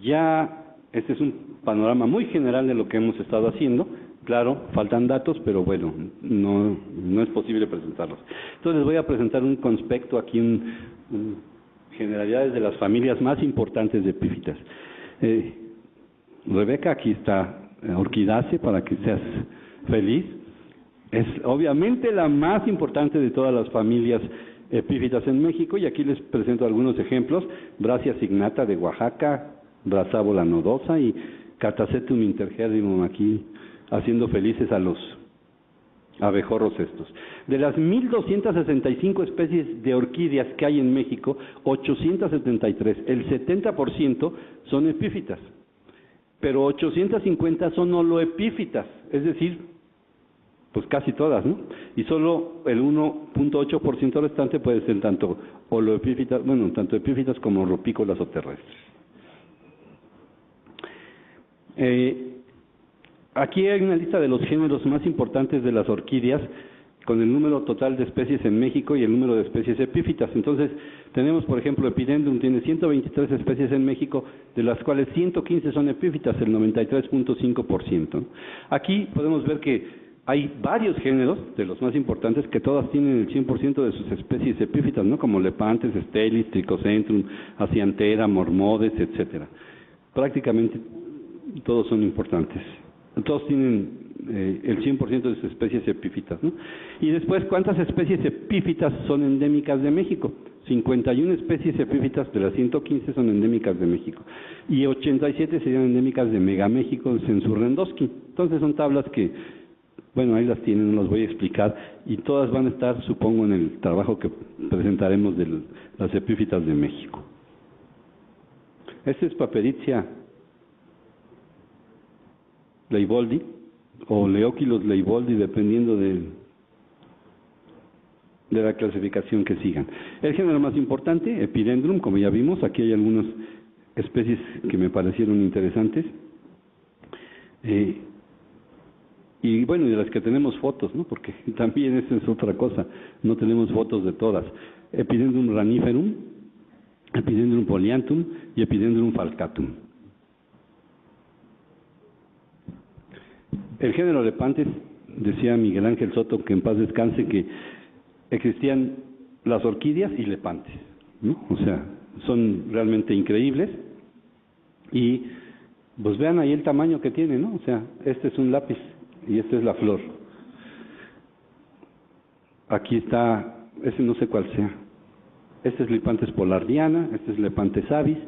ya este es un panorama muy general de lo que hemos estado haciendo. Claro, faltan datos, pero bueno, no es posible presentarlos. Entonces les voy a presentar un conspecto aquí, generalidades de las familias más importantes de epífitas. Rebeca, aquí está Orchidaceae, para que seas feliz. Es obviamente la más importante de todas las familias epífitas en México, y aquí les presento algunos ejemplos: Brasia signata de Oaxaca, Brasábola nodosa y Catasetum intergerdimum, aquí haciendo felices a los abejorros estos. De las 1,265 especies de orquídeas que hay en México, 873, el 70% son epífitas, pero 850 son holoepífitas, es decir, pues casi todas, ¿no? Y solo el 1.8% restante puede ser tanto holoepífitas, bueno, tanto epífitas como ropícolas o terrestres. Aquí hay una lista de los géneros más importantes de las orquídeas, con el número total de especies en México y el número de especies epífitas. Entonces, tenemos, por ejemplo, Epidendrum tiene 123 especies en México, de las cuales 115 son epífitas, el 93.5%. Aquí podemos ver que hay varios géneros, de los más importantes, que todas tienen el 100% de sus especies epífitas, ¿no? Como Lepanthes, Stelis, Trichocentrum, Acianthera, Mormodes, etcétera. Prácticamente todos son importantes. Todos tienen el 100% de sus especies epífitas, ¿no? Y después, ¿cuántas especies epífitas son endémicas de México? 51 especies epífitas de las 115 son endémicas de México, y 87 serían endémicas de Megaméxico, Censurrendosky. Entonces son tablas que, bueno, ahí las tienen, no las voy a explicar, y todas van a estar, supongo, en el trabajo que presentaremos de las epífitas de México. Este es Papiritzia leiboldi, o Leoquilos leiboldi, dependiendo de la clasificación que sigan. El género más importante, Epidendrum, como ya vimos, aquí hay algunas especies que me parecieron interesantes. Y bueno, y de las que tenemos fotos, ¿no? Porque también esa es otra cosa, no tenemos fotos de todas. Epidendrum raniferum, Epidendrum polyanthum y Epidendrum falcatum. El género Lepantes, decía Miguel Ángel Soto, que en paz descanse, que existían las orquídeas y Lepantes, ¿no? O sea, son realmente increíbles y pues vean ahí el tamaño que tiene, ¿no? O sea, este es un lápiz y esta es la flor. Aquí está, ese no sé cuál sea. Este es Lepantes polardiana, este es Lepantes avis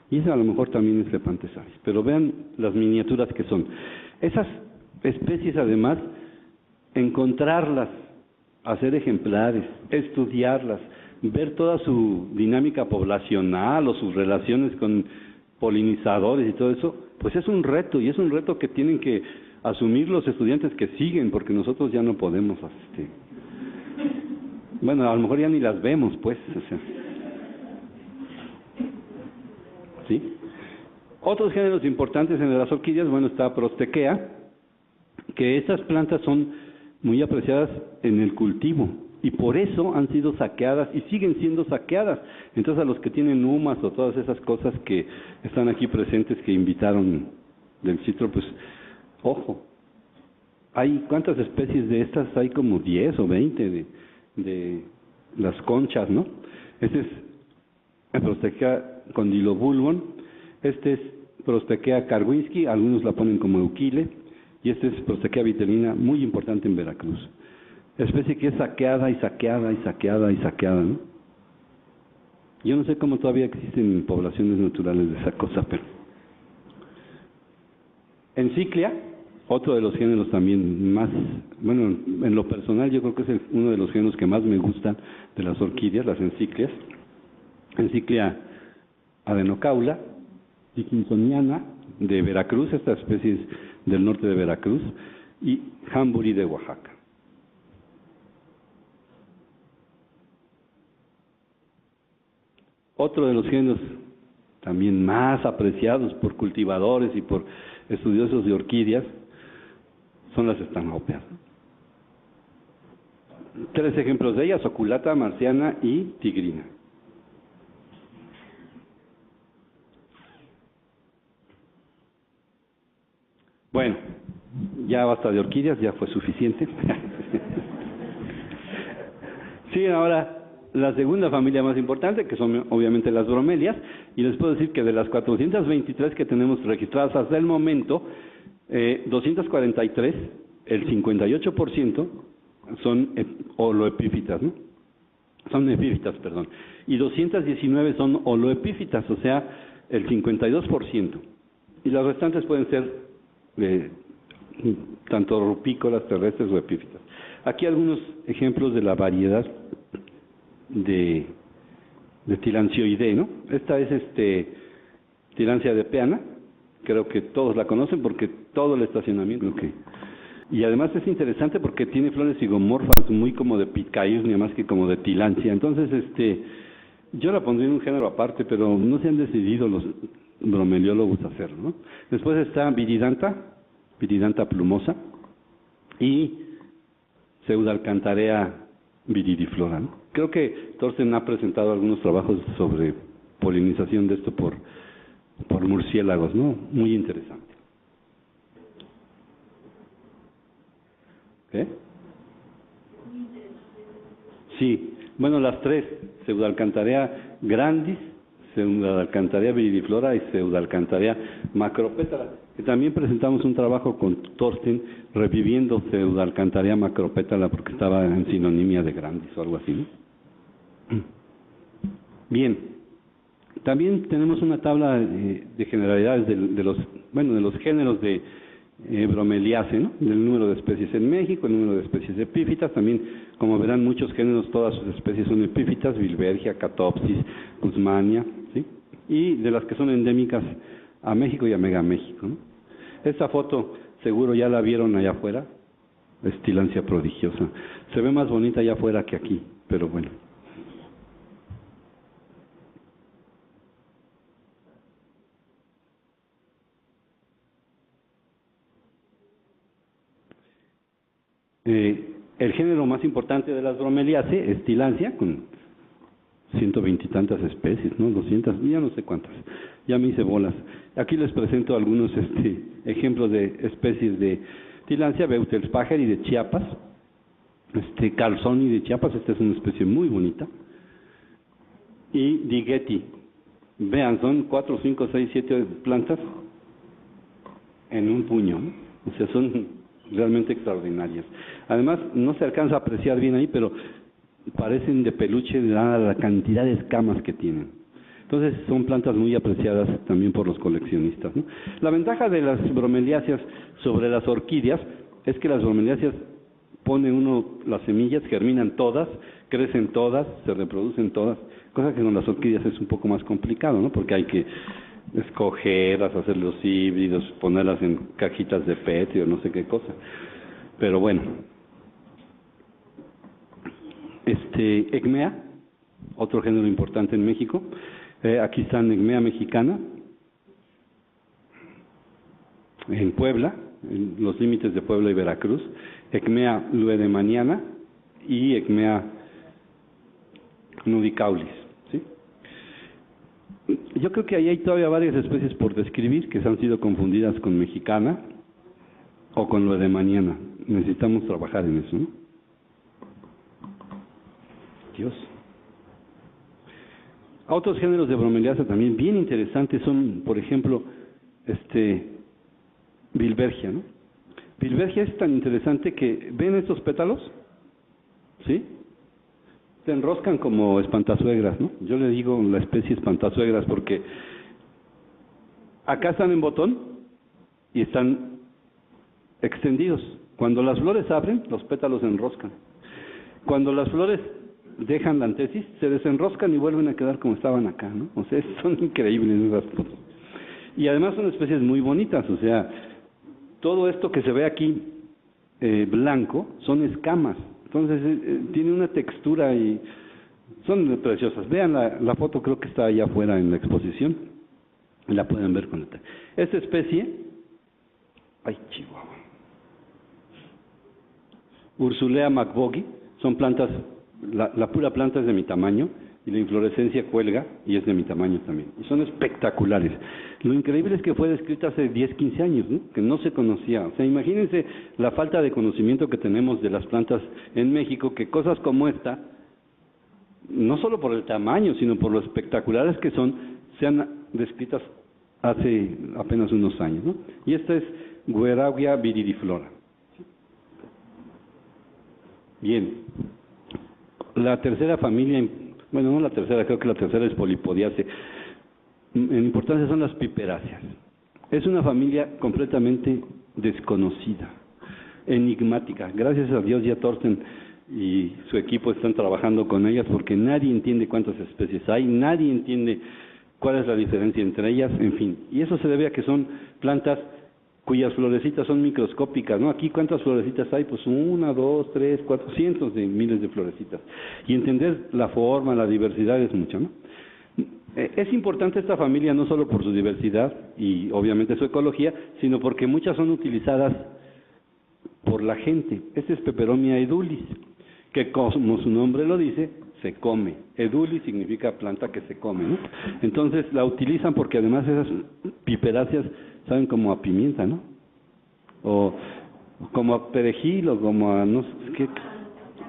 y ese a lo mejor también es Lepantes avis. Pero vean las miniaturas que son. Esas especies además, encontrarlas, hacer ejemplares, estudiarlas, ver toda su dinámica poblacional o sus relaciones con polinizadores y todo eso, pues es un reto, y es un reto que tienen que asumir los estudiantes que siguen, porque nosotros ya no podemos, bueno, a lo mejor ya ni las vemos, pues, o sea. ¿Sí? Otros géneros importantes en las orquídeas, bueno, está Prostequea, que estas plantas son muy apreciadas en el cultivo y por eso han sido saqueadas y siguen siendo saqueadas. Entonces a los que tienen humas o todas esas cosas que están aquí presentes que invitaron del citro, pues ojo, hay ¿cuántas especies de estas? Hay como 10 o 20 de las conchas, ¿no? Este es Prostequea condylobulbon, este es Prostequea karwinski, algunos la ponen como euquile, y este es Prostequea vitellina, muy importante en Veracruz. Especie que es saqueada y saqueada y saqueada y saqueada, ¿no? Yo no sé cómo todavía existen poblaciones naturales de esa cosa, pero... Enciclia, otro de los géneros también más, bueno, en lo personal yo creo que es uno de los géneros que más me gustan de las orquídeas, las enciclias. Enciclia adenocaula, dickinsoniana, de Veracruz, esta especie es del norte de Veracruz, y Jamburí de Oaxaca. Otro de los géneros también más apreciados por cultivadores y por estudiosos de orquídeas son las stanhopea. 3 ejemplos de ellas: oculata, marciana y tigrina. Bueno, ya basta de orquídeas, ya fue suficiente. Sí, ahora la segunda familia más importante, que son obviamente las bromelias, y les puedo decir que de las 423 que tenemos registradas hasta el momento, 243, el 58% son holoepífitas, ¿no? Son epífitas, perdón, y 219 son holoepífitas, o sea, el 52%, y las restantes pueden ser tanto rupícolas, terrestres o epífitas. Aquí algunos ejemplos de la variedad de Tilancioideae, ¿no? Esta es Tilancia de Peana, creo que todos la conocen porque todo el estacionamiento, okay. Y además es interesante porque tiene flores zigomorfas, muy como de Pitcairnea más que como de Tilancia. Entonces, yo la pondría en un género aparte, pero no se han decidido los bromeliólogos a hacerlo, ¿no? Después está Viridanta plumosa y Pseudalcantarea viridiflora, ¿no? Creo que Thorsten ha presentado algunos trabajos sobre polinización de esto por murciélagos, ¿no? Muy interesante. ¿Qué? Sí, bueno, las 3, Pseudalcantarea grandis, Pseudalcantarea viridiflora y Pseudalcantarea macropétala, que también presentamos un trabajo con Thorsten reviviendo Pseudalcantarea macropétala porque estaba en sinonimia de grandis o algo así, ¿no? Bien, también tenemos una tabla de generalidades de los géneros de Bromeliaceae, ¿no? Del número de especies en México, el número de especies epífitas, también como verán muchos géneros, todas sus especies son epífitas, Bilbergia, Catopsis, Guzmania, ¿sí? Y de las que son endémicas a México y a Megaméxico, ¿no? Esta foto seguro ya la vieron allá afuera, es Tilancia prodigiosa, se ve más bonita allá afuera que aquí, pero bueno. El género más importante de las bromeliaceae es Tillandsia, con 120 y tantas especies, ¿no? 200, ya no sé cuántas, ya me hice bolas. Aquí les presento algunos ejemplos de especies de Tillandsia, Beutelspacher y de Chiapas, Carlsoni de Chiapas, esta es una especie muy bonita, y Digeti. Vean, son 4, 5, 6, 7 plantas en un puño, ¿no? O sea, son realmente extraordinarias. Además, no se alcanza a apreciar bien ahí, pero parecen de peluche dada la cantidad de escamas que tienen. Entonces, son plantas muy apreciadas también por los coleccionistas, ¿no? La ventaja de las bromeliáceas sobre las orquídeas es que las bromeliáceas pone uno las semillas, germinan todas, crecen todas, se reproducen todas, cosa que con las orquídeas es un poco más complicado, ¿no? Porque hay que escogerlas, hacer los híbridos, ponerlas en cajitas de petri o no sé qué cosa. Pero bueno, Ecmea, otro género importante en México. Aquí están Ecmea mexicana, en Puebla, en los límites de Puebla y Veracruz, Ecmea luedemaniana y Ecmea nudicaulis, ¿sí? Yo creo que ahí hay todavía varias especies por describir que se han sido confundidas con mexicana o con luedemaniana. Necesitamos trabajar en eso, ¿no? Dios. Otros géneros de bromeliácea también bien interesantes son, por ejemplo, Bilbergia, ¿no? Bilbergia es tan interesante que, ¿ven estos pétalos? ¿Sí? Se enroscan como espantasuegras, ¿no? Yo le digo la especie espantasuegras porque acá están en botón y están extendidos. Cuando las flores abren, los pétalos se enroscan. Cuando las flores dejan la antesis, se desenroscan y vuelven a quedar como estaban acá, ¿no? O sea, son increíbles esas cosas. Y además son especies muy bonitas, o sea, todo esto que se ve aquí blanco son escamas, entonces tiene una textura y son preciosas. Vean la foto, creo que está allá afuera en la exposición, la pueden ver con detalle. Esta especie, ay chihuahua, Ursulea macbogi, son plantas, la pura planta es de mi tamaño y la inflorescencia cuelga y es de mi tamaño también. Y son espectaculares. Lo increíble es que fue descrita hace 10, 15 años, ¿no? Que no se conocía. O sea, imagínense la falta de conocimiento que tenemos de las plantas en México, que cosas como esta, no solo por el tamaño, sino por lo espectaculares que son, sean descritas hace apenas unos años, ¿no? Y esta es Gueraugia viridiflora. Bien. La tercera familia, bueno, no la tercera, creo que la tercera es Polypodiaceae. En importancia son las piperáceas. Es una familia completamente desconocida, enigmática. Gracias a Dios ya Thorsten y su equipo están trabajando con ellas porque nadie entiende cuántas especies hay, nadie entiende cuál es la diferencia entre ellas, en fin. Y eso se debe a que son plantas cuyas florecitas son microscópicas, ¿no? Aquí, ¿cuántas florecitas hay? Pues 1, 2, 3, 4, cientos de miles de florecitas. Y entender la forma, la diversidad es mucho, ¿no? Es importante esta familia no solo por su diversidad y obviamente su ecología, sino porque muchas son utilizadas por la gente. Este es Peperomia edulis, que como su nombre lo dice, se come. Edulis significa planta que se come, ¿no? Entonces la utilizan porque además esas piperáceas saben como a pimienta, ¿no? O como a perejil o como a no sé qué,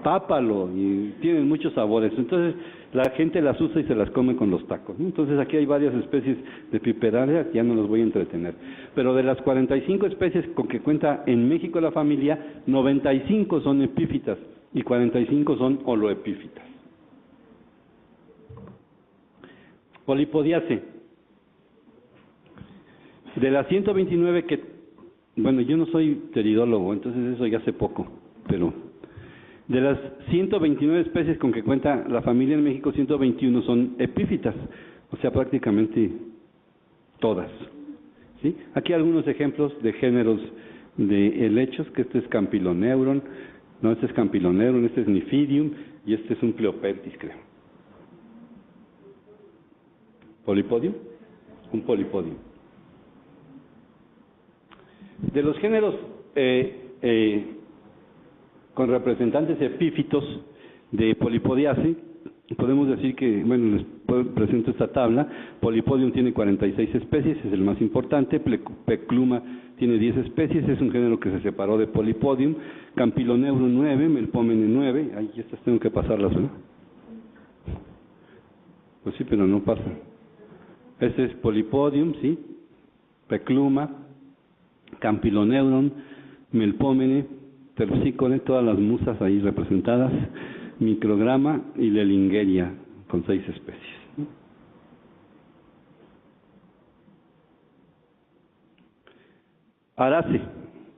pápalo, y tienen muchos sabores. Entonces la gente las usa y se las come con los tacos, ¿no? Entonces aquí hay varias especies de piperáceas, ya no los voy a entretener. Pero de las 45 especies con que cuenta en México la familia, 95 son epífitas y 45 son holoepífitas. Polypodiaceae. De las 129 que, bueno, yo no soy pteridólogo, entonces eso ya sé poco, pero de las 129 especies con que cuenta la familia en México, 121 son epífitas, o sea, prácticamente todas, ¿sí? Aquí algunos ejemplos de géneros de helechos, que este es Campyloneuron, no, este es Campyloneuron, este es Niphidium y este es un Cleopeltis, creo. ¿Polypodium? Un Polypodium. De los géneros con representantes epífitos de Polipodiaceae. Podemos decir que, bueno, les presento esta tabla. Polypodium tiene 46 especies, es el más importante. Pecluma tiene 10 especies, es un género que se separó de Polypodium. Campyloneuron 9, Melpomene 9. Ay, estas tengo que pasarlas, ¿no? Pues sí, pero no pasa. Este es Polypodium, sí. Pecluma, Campyloneuron, Melpomene, Terpsícore, todas las musas ahí representadas. Micrograma y Lelingeria, con 6 especies. Arace,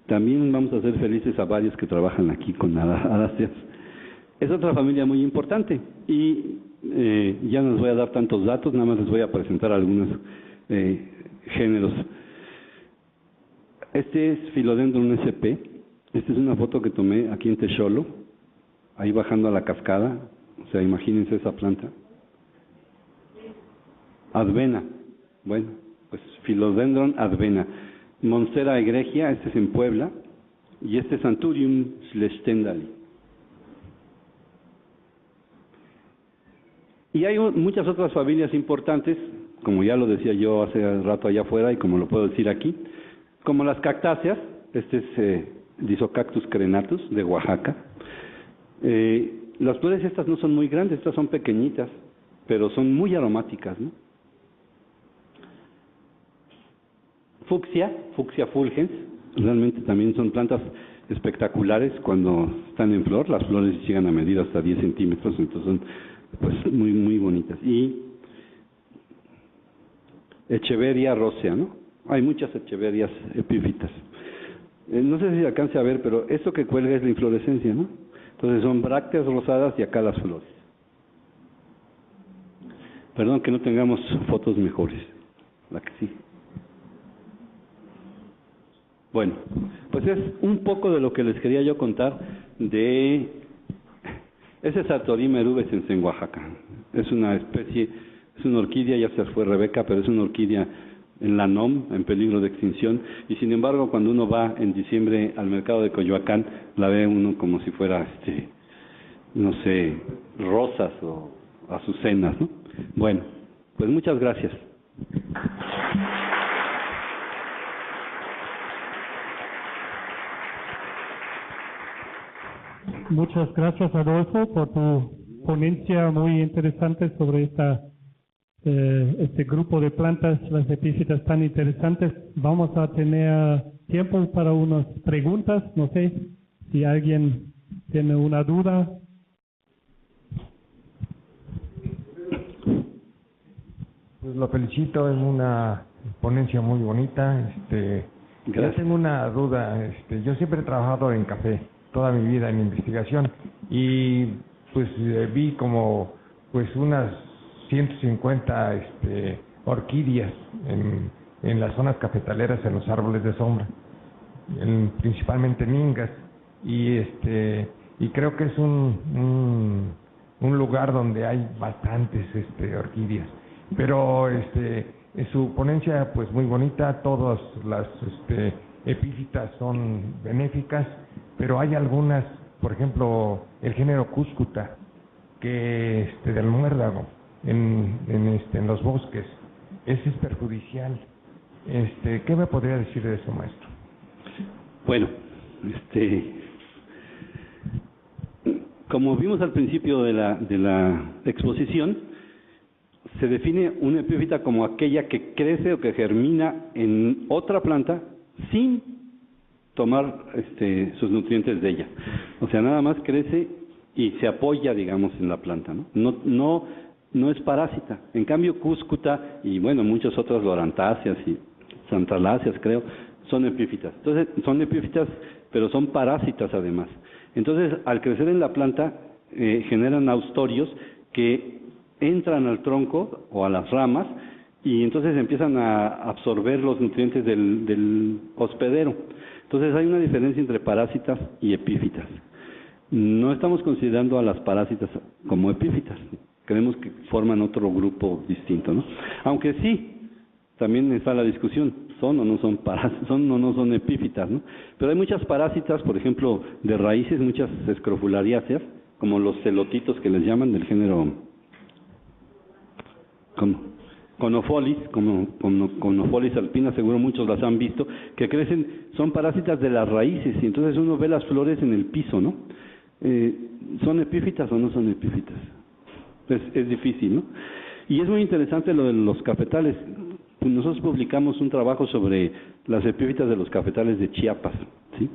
también vamos a hacer felices a varios que trabajan aquí con Aráceas. Es otra familia muy importante y ya no les voy a dar tantos datos, nada más les voy a presentar algunos géneros. Este es Philodendron sp. Esta es una foto que tomé aquí en Texolo, ahí bajando a la cascada, o sea, imagínense esa planta. Advena, bueno, pues Philodendron advena. Monstera egregia, este es en Puebla, y este es Anthurium schlechtendali. Y hay muchas otras familias importantes, como ya lo decía yo hace rato allá afuera y como lo puedo decir aquí, como las cactáceas. Este es Disocactus crenatus de Oaxaca. Las flores estas no son muy grandes, estas son pequeñitas, pero son muy aromáticas, ¿no? Fucsia fulgens, realmente también son plantas espectaculares cuando están en flor. Las flores llegan a medir hasta 10 centímetros, entonces son pues muy muy bonitas. Y Echeveria rosea, ¿no? Hay muchas Echeverias epífitas. No sé si alcance a ver, pero esto que cuelga es la inflorescencia, ¿no? Entonces son brácteas rosadas y acá las flores. Perdón que no tengamos fotos mejores. La que sí. Bueno, pues es un poco de lo que les quería yo contar de ese Sartorium erubescens en Oaxaca. Es una especie, es una orquídea, ya se fue Rebeca, pero es una orquídea en la NOM, en peligro de extinción, y sin embargo cuando uno va en diciembre al mercado de Coyoacán, la ve uno como si fuera, no sé, rosas o azucenas, ¿no? Bueno, pues muchas gracias. Muchas gracias, Adolfo, por tu ponencia muy interesante sobre este grupo de plantas, las epífitas tan interesantes. Vamos a tener tiempo para unas preguntas. No sé si alguien tiene una duda. Pues lo felicito, es una ponencia muy bonita. Yo tengo una duda. Yo siempre he trabajado en café toda mi vida en investigación y pues vi como pues unas 150 orquídeas en las zonas cafetaleras, en los árboles de sombra, principalmente mingas, y creo que es un lugar donde hay bastantes orquídeas, pero su ponencia pues muy bonita, todas las epífitas son benéficas, pero hay algunas, por ejemplo, el género Cúscuta, que del muérdago en los bosques, ese es perjudicial. ¿Qué me podría decir de eso, maestro? Bueno, como vimos al principio de la exposición, se define una epífita como aquella que crece o que germina en otra planta sin tomar sus nutrientes de ella. O sea, nada más crece y se apoya, digamos, en la planta, ¿no? No es parásita. En cambio, Cúscuta y, bueno, muchas otras lorantáceas y santaláceas, creo, son epífitas. Entonces, son epífitas, pero son parásitas además. Entonces, al crecer en la planta, generan austorios que entran al tronco o a las ramas y entonces empiezan a absorber los nutrientes del hospedero. Entonces hay una diferencia entre parásitas y epífitas. No estamos considerando a las parásitas como epífitas, creemos que forman otro grupo distinto, ¿no? Aunque sí, también está la discusión, son o no son son o no son epífitas, ¿no? Pero hay muchas parásitas, por ejemplo, de raíces, muchas escrofulariáceas, como los celotitos que les llaman del género Conofolis, Conofolis alpina, seguro muchos las han visto, que crecen, son parásitas de las raíces, y entonces uno ve las flores en el piso, ¿no? ¿Son epífitas o no son epífitas? Es difícil, ¿no? Y es muy interesante lo de los cafetales. Nosotros publicamos un trabajo sobre las epífitas de los cafetales de Chiapas, ¿sí?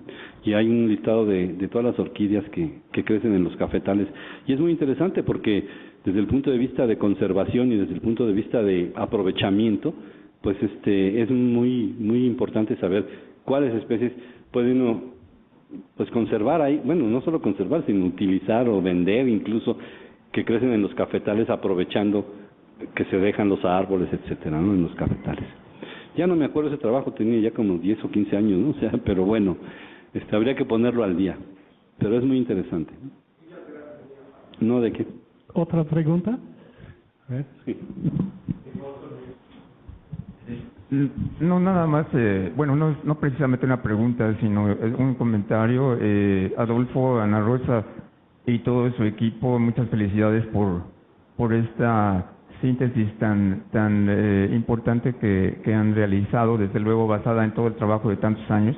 Y hay un listado de todas las orquídeas que crecen en los cafetales. Y es muy interesante porque desde el punto de vista de conservación y desde el punto de vista de aprovechamiento, pues es muy importante saber cuáles especies puede uno pues conservar ahí, bueno, no solo conservar, sino utilizar o vender incluso, que crecen en los cafetales aprovechando que se dejan los árboles, etcétera, ¿no? En los cafetales. Ya no me acuerdo ese trabajo, tenía ya como 10 o 15 años, ¿no? O sea, pero bueno, habría que ponerlo al día. Pero es muy interesante. ¿No de qué? ¿Otra pregunta? A ver. Sí. No, nada más, bueno, no precisamente una pregunta, sino un comentario. Adolfo, Ana Rosa y todo su equipo, muchas felicidades por esta síntesis tan importante que han realizado, desde luego basada en todo el trabajo de tantos años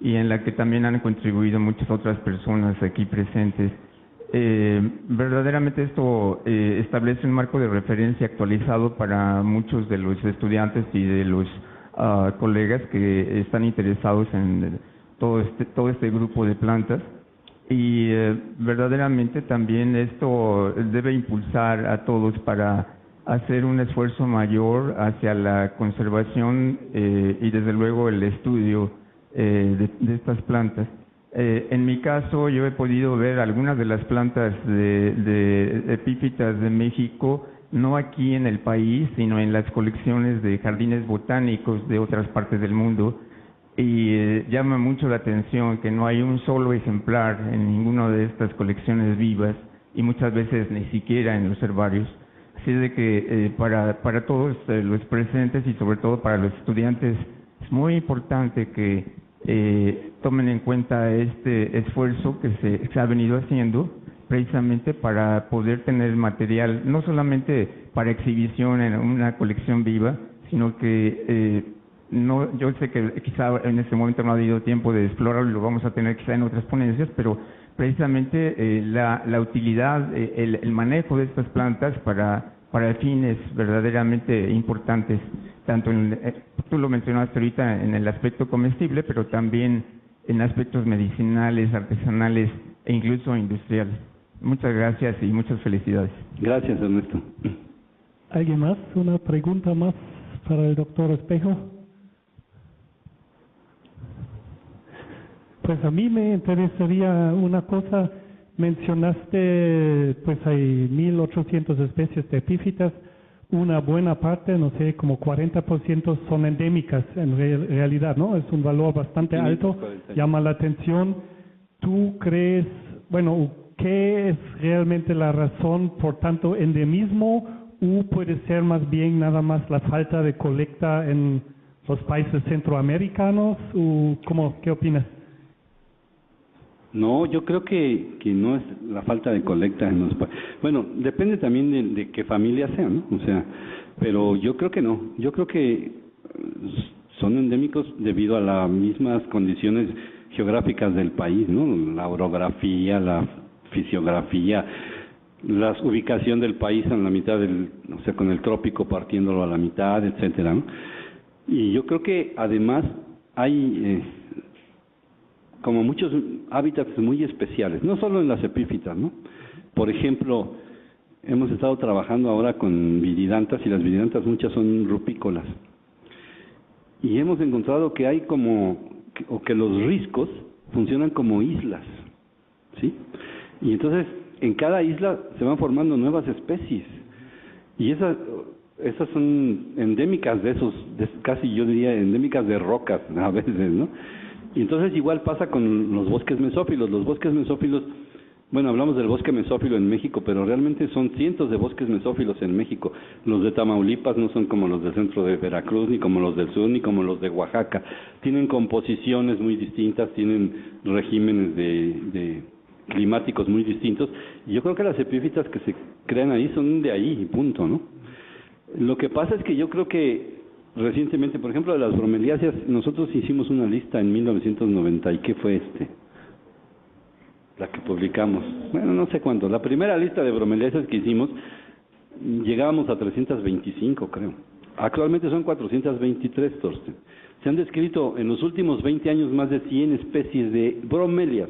y en la que también han contribuido muchas otras personas aquí presentes. Verdaderamente esto establece un marco de referencia actualizado para muchos de los estudiantes y de los colegas que están interesados en todo este grupo de plantas. Y verdaderamente también esto debe impulsar a todos para hacer un esfuerzo mayor hacia la conservación y desde luego el estudio de estas plantas. En mi caso, yo he podido ver algunas de las plantas de epífitas de México, no aquí en el país, sino en las colecciones de jardines botánicos de otras partes del mundo. Y llama mucho la atención que no hay un solo ejemplar en ninguna de estas colecciones vivas y muchas veces ni siquiera en los herbarios. Así de que para todos los presentes y sobre todo para los estudiantes es muy importante que tomen en cuenta este esfuerzo que se ha venido haciendo precisamente para poder tener material no solamente para exhibición en una colección viva, sino que yo sé que quizá en este momento no ha habido tiempo de explorarlo y lo vamos a tener quizá en otras ponencias, pero precisamente la utilidad, el manejo de estas plantas para fines verdaderamente importantes, tanto tú lo mencionaste ahorita en el aspecto comestible, pero también en aspectos medicinales, artesanales e incluso industriales. Muchas gracias y muchas felicidades. Gracias, Ernesto. ¿Alguien más? ¿Una pregunta más para el doctor Espejo? Pues a mí me interesaría una cosa. Mencionaste, pues hay 1.800 especies de epífitas. Una buena parte, no sé, como 40% son endémicas en realidad, ¿no? Es un valor bastante alto, llama la atención. ¿Tú crees, bueno, qué es realmente la razón por tanto endemismo o puede ser más bien nada más la falta de colecta en los países centroamericanos? ¿Qué opinas? No, yo creo que no es la falta de colecta en los países. Bueno, depende también de qué familia sea, ¿no? O sea, pero yo creo que no. Yo creo que son endémicos debido a las mismas condiciones geográficas del país, ¿no? La orografía, la fisiografía, la ubicación del país en la mitad o sea, con el trópico partiéndolo a la mitad, etcétera, ¿no? Y yo creo que además hay como muchos hábitats muy especiales, no solo en las epífitas, ¿no? Por ejemplo, hemos estado trabajando ahora con viridantas y las viridantas muchas son rupícolas. Y hemos encontrado que hay que los riscos funcionan como islas, ¿sí? Y entonces en cada isla se van formando nuevas especies. Y esas son endémicas casi yo diría endémicas de rocas a veces, ¿no? Y entonces igual pasa con los bosques mesófilos. Los bosques mesófilos Bueno, hablamos del bosque mesófilo en México, pero realmente son cientos de bosques mesófilos en México. Los de Tamaulipas no son como los del centro de Veracruz, ni como los del sur, ni como los de Oaxaca. Tienen composiciones muy distintas, tienen regímenes de climáticos muy distintos. Y yo creo que las epífitas que se crean ahí son de ahí, y punto, ¿no? Lo que pasa es que yo creo que recientemente, por ejemplo, de las bromeliáceas, nosotros hicimos una lista en 1990, ¿y qué fue la que publicamos? Bueno, no sé cuánto. La primera lista de bromeliáceas que hicimos, llegábamos a 325, creo. Actualmente son 423, Thorsten. Se han descrito en los últimos 20 años más de 100 especies de bromelias.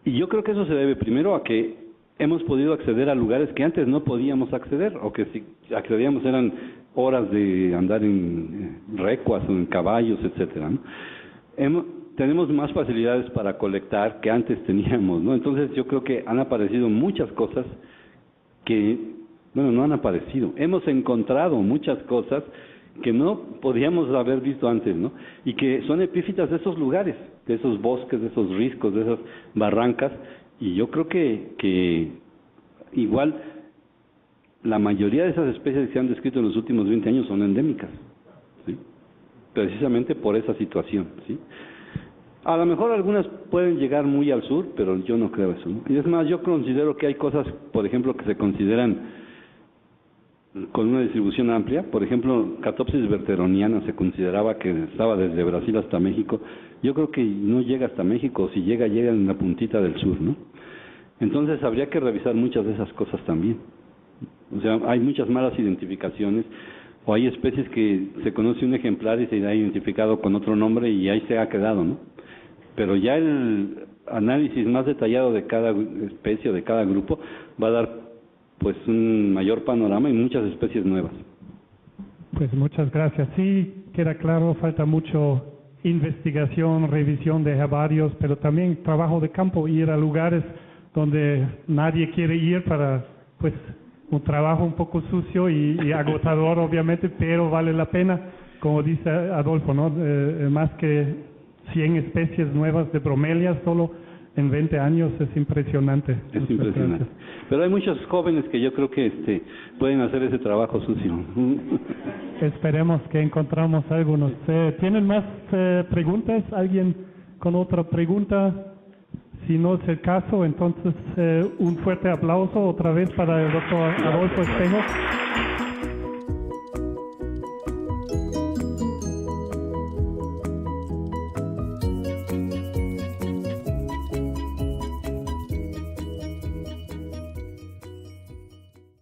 Y yo creo que eso se debe primero a que hemos podido acceder a lugares que antes no podíamos acceder, o que si accedíamos eran horas de andar en recuas o en caballos, etcétera, ¿no? Tenemos más facilidades para colectar que antes teníamos, ¿no? Entonces yo creo que han aparecido muchas cosas que, bueno, no han aparecido. Hemos encontrado muchas cosas que no podíamos haber visto antes, ¿no? Y que son epífitas de esos lugares, de esos bosques, de esos riscos, de esas barrancas. Y yo creo que igual la mayoría de esas especies que se han descrito en los últimos 20 años son endémicas, ¿sí? Precisamente por esa situación, ¿sí? A lo mejor algunas pueden llegar muy al sur, pero yo no creo eso, ¿no? Y es más, yo considero que hay cosas, por ejemplo, que se consideran con una distribución amplia. Por ejemplo, Catopsis verteroniana se consideraba que estaba desde Brasil hasta México. Yo creo que no llega hasta México, o si llega en la puntita del sur, ¿no? Entonces habría que revisar muchas de esas cosas también. O sea, hay muchas malas identificaciones, o hay especies que se conoce un ejemplar y se ha identificado con otro nombre y ahí se ha quedado, ¿no? Pero ya el análisis más detallado de cada especie o de cada grupo va a dar pues un mayor panorama y muchas especies nuevas. Pues muchas gracias. Sí, queda claro, falta mucho investigación, revisión de herbarios, pero también trabajo de campo, ir a lugares donde nadie quiere ir para, pues, un trabajo un poco sucio y agotador, obviamente, pero vale la pena, como dice Adolfo, ¿no? Más que 100 especies nuevas de bromelias solo en 20 años es impresionante. Es muchas impresionante. Gracias. Pero hay muchos jóvenes que yo creo que pueden hacer ese trabajo sucio. Esperemos que encontramos algunos. ¿Tienen más preguntas? ¿Alguien con otra pregunta? Si no es el caso, entonces un fuerte aplauso otra vez para el doctor Adolfo Espejo.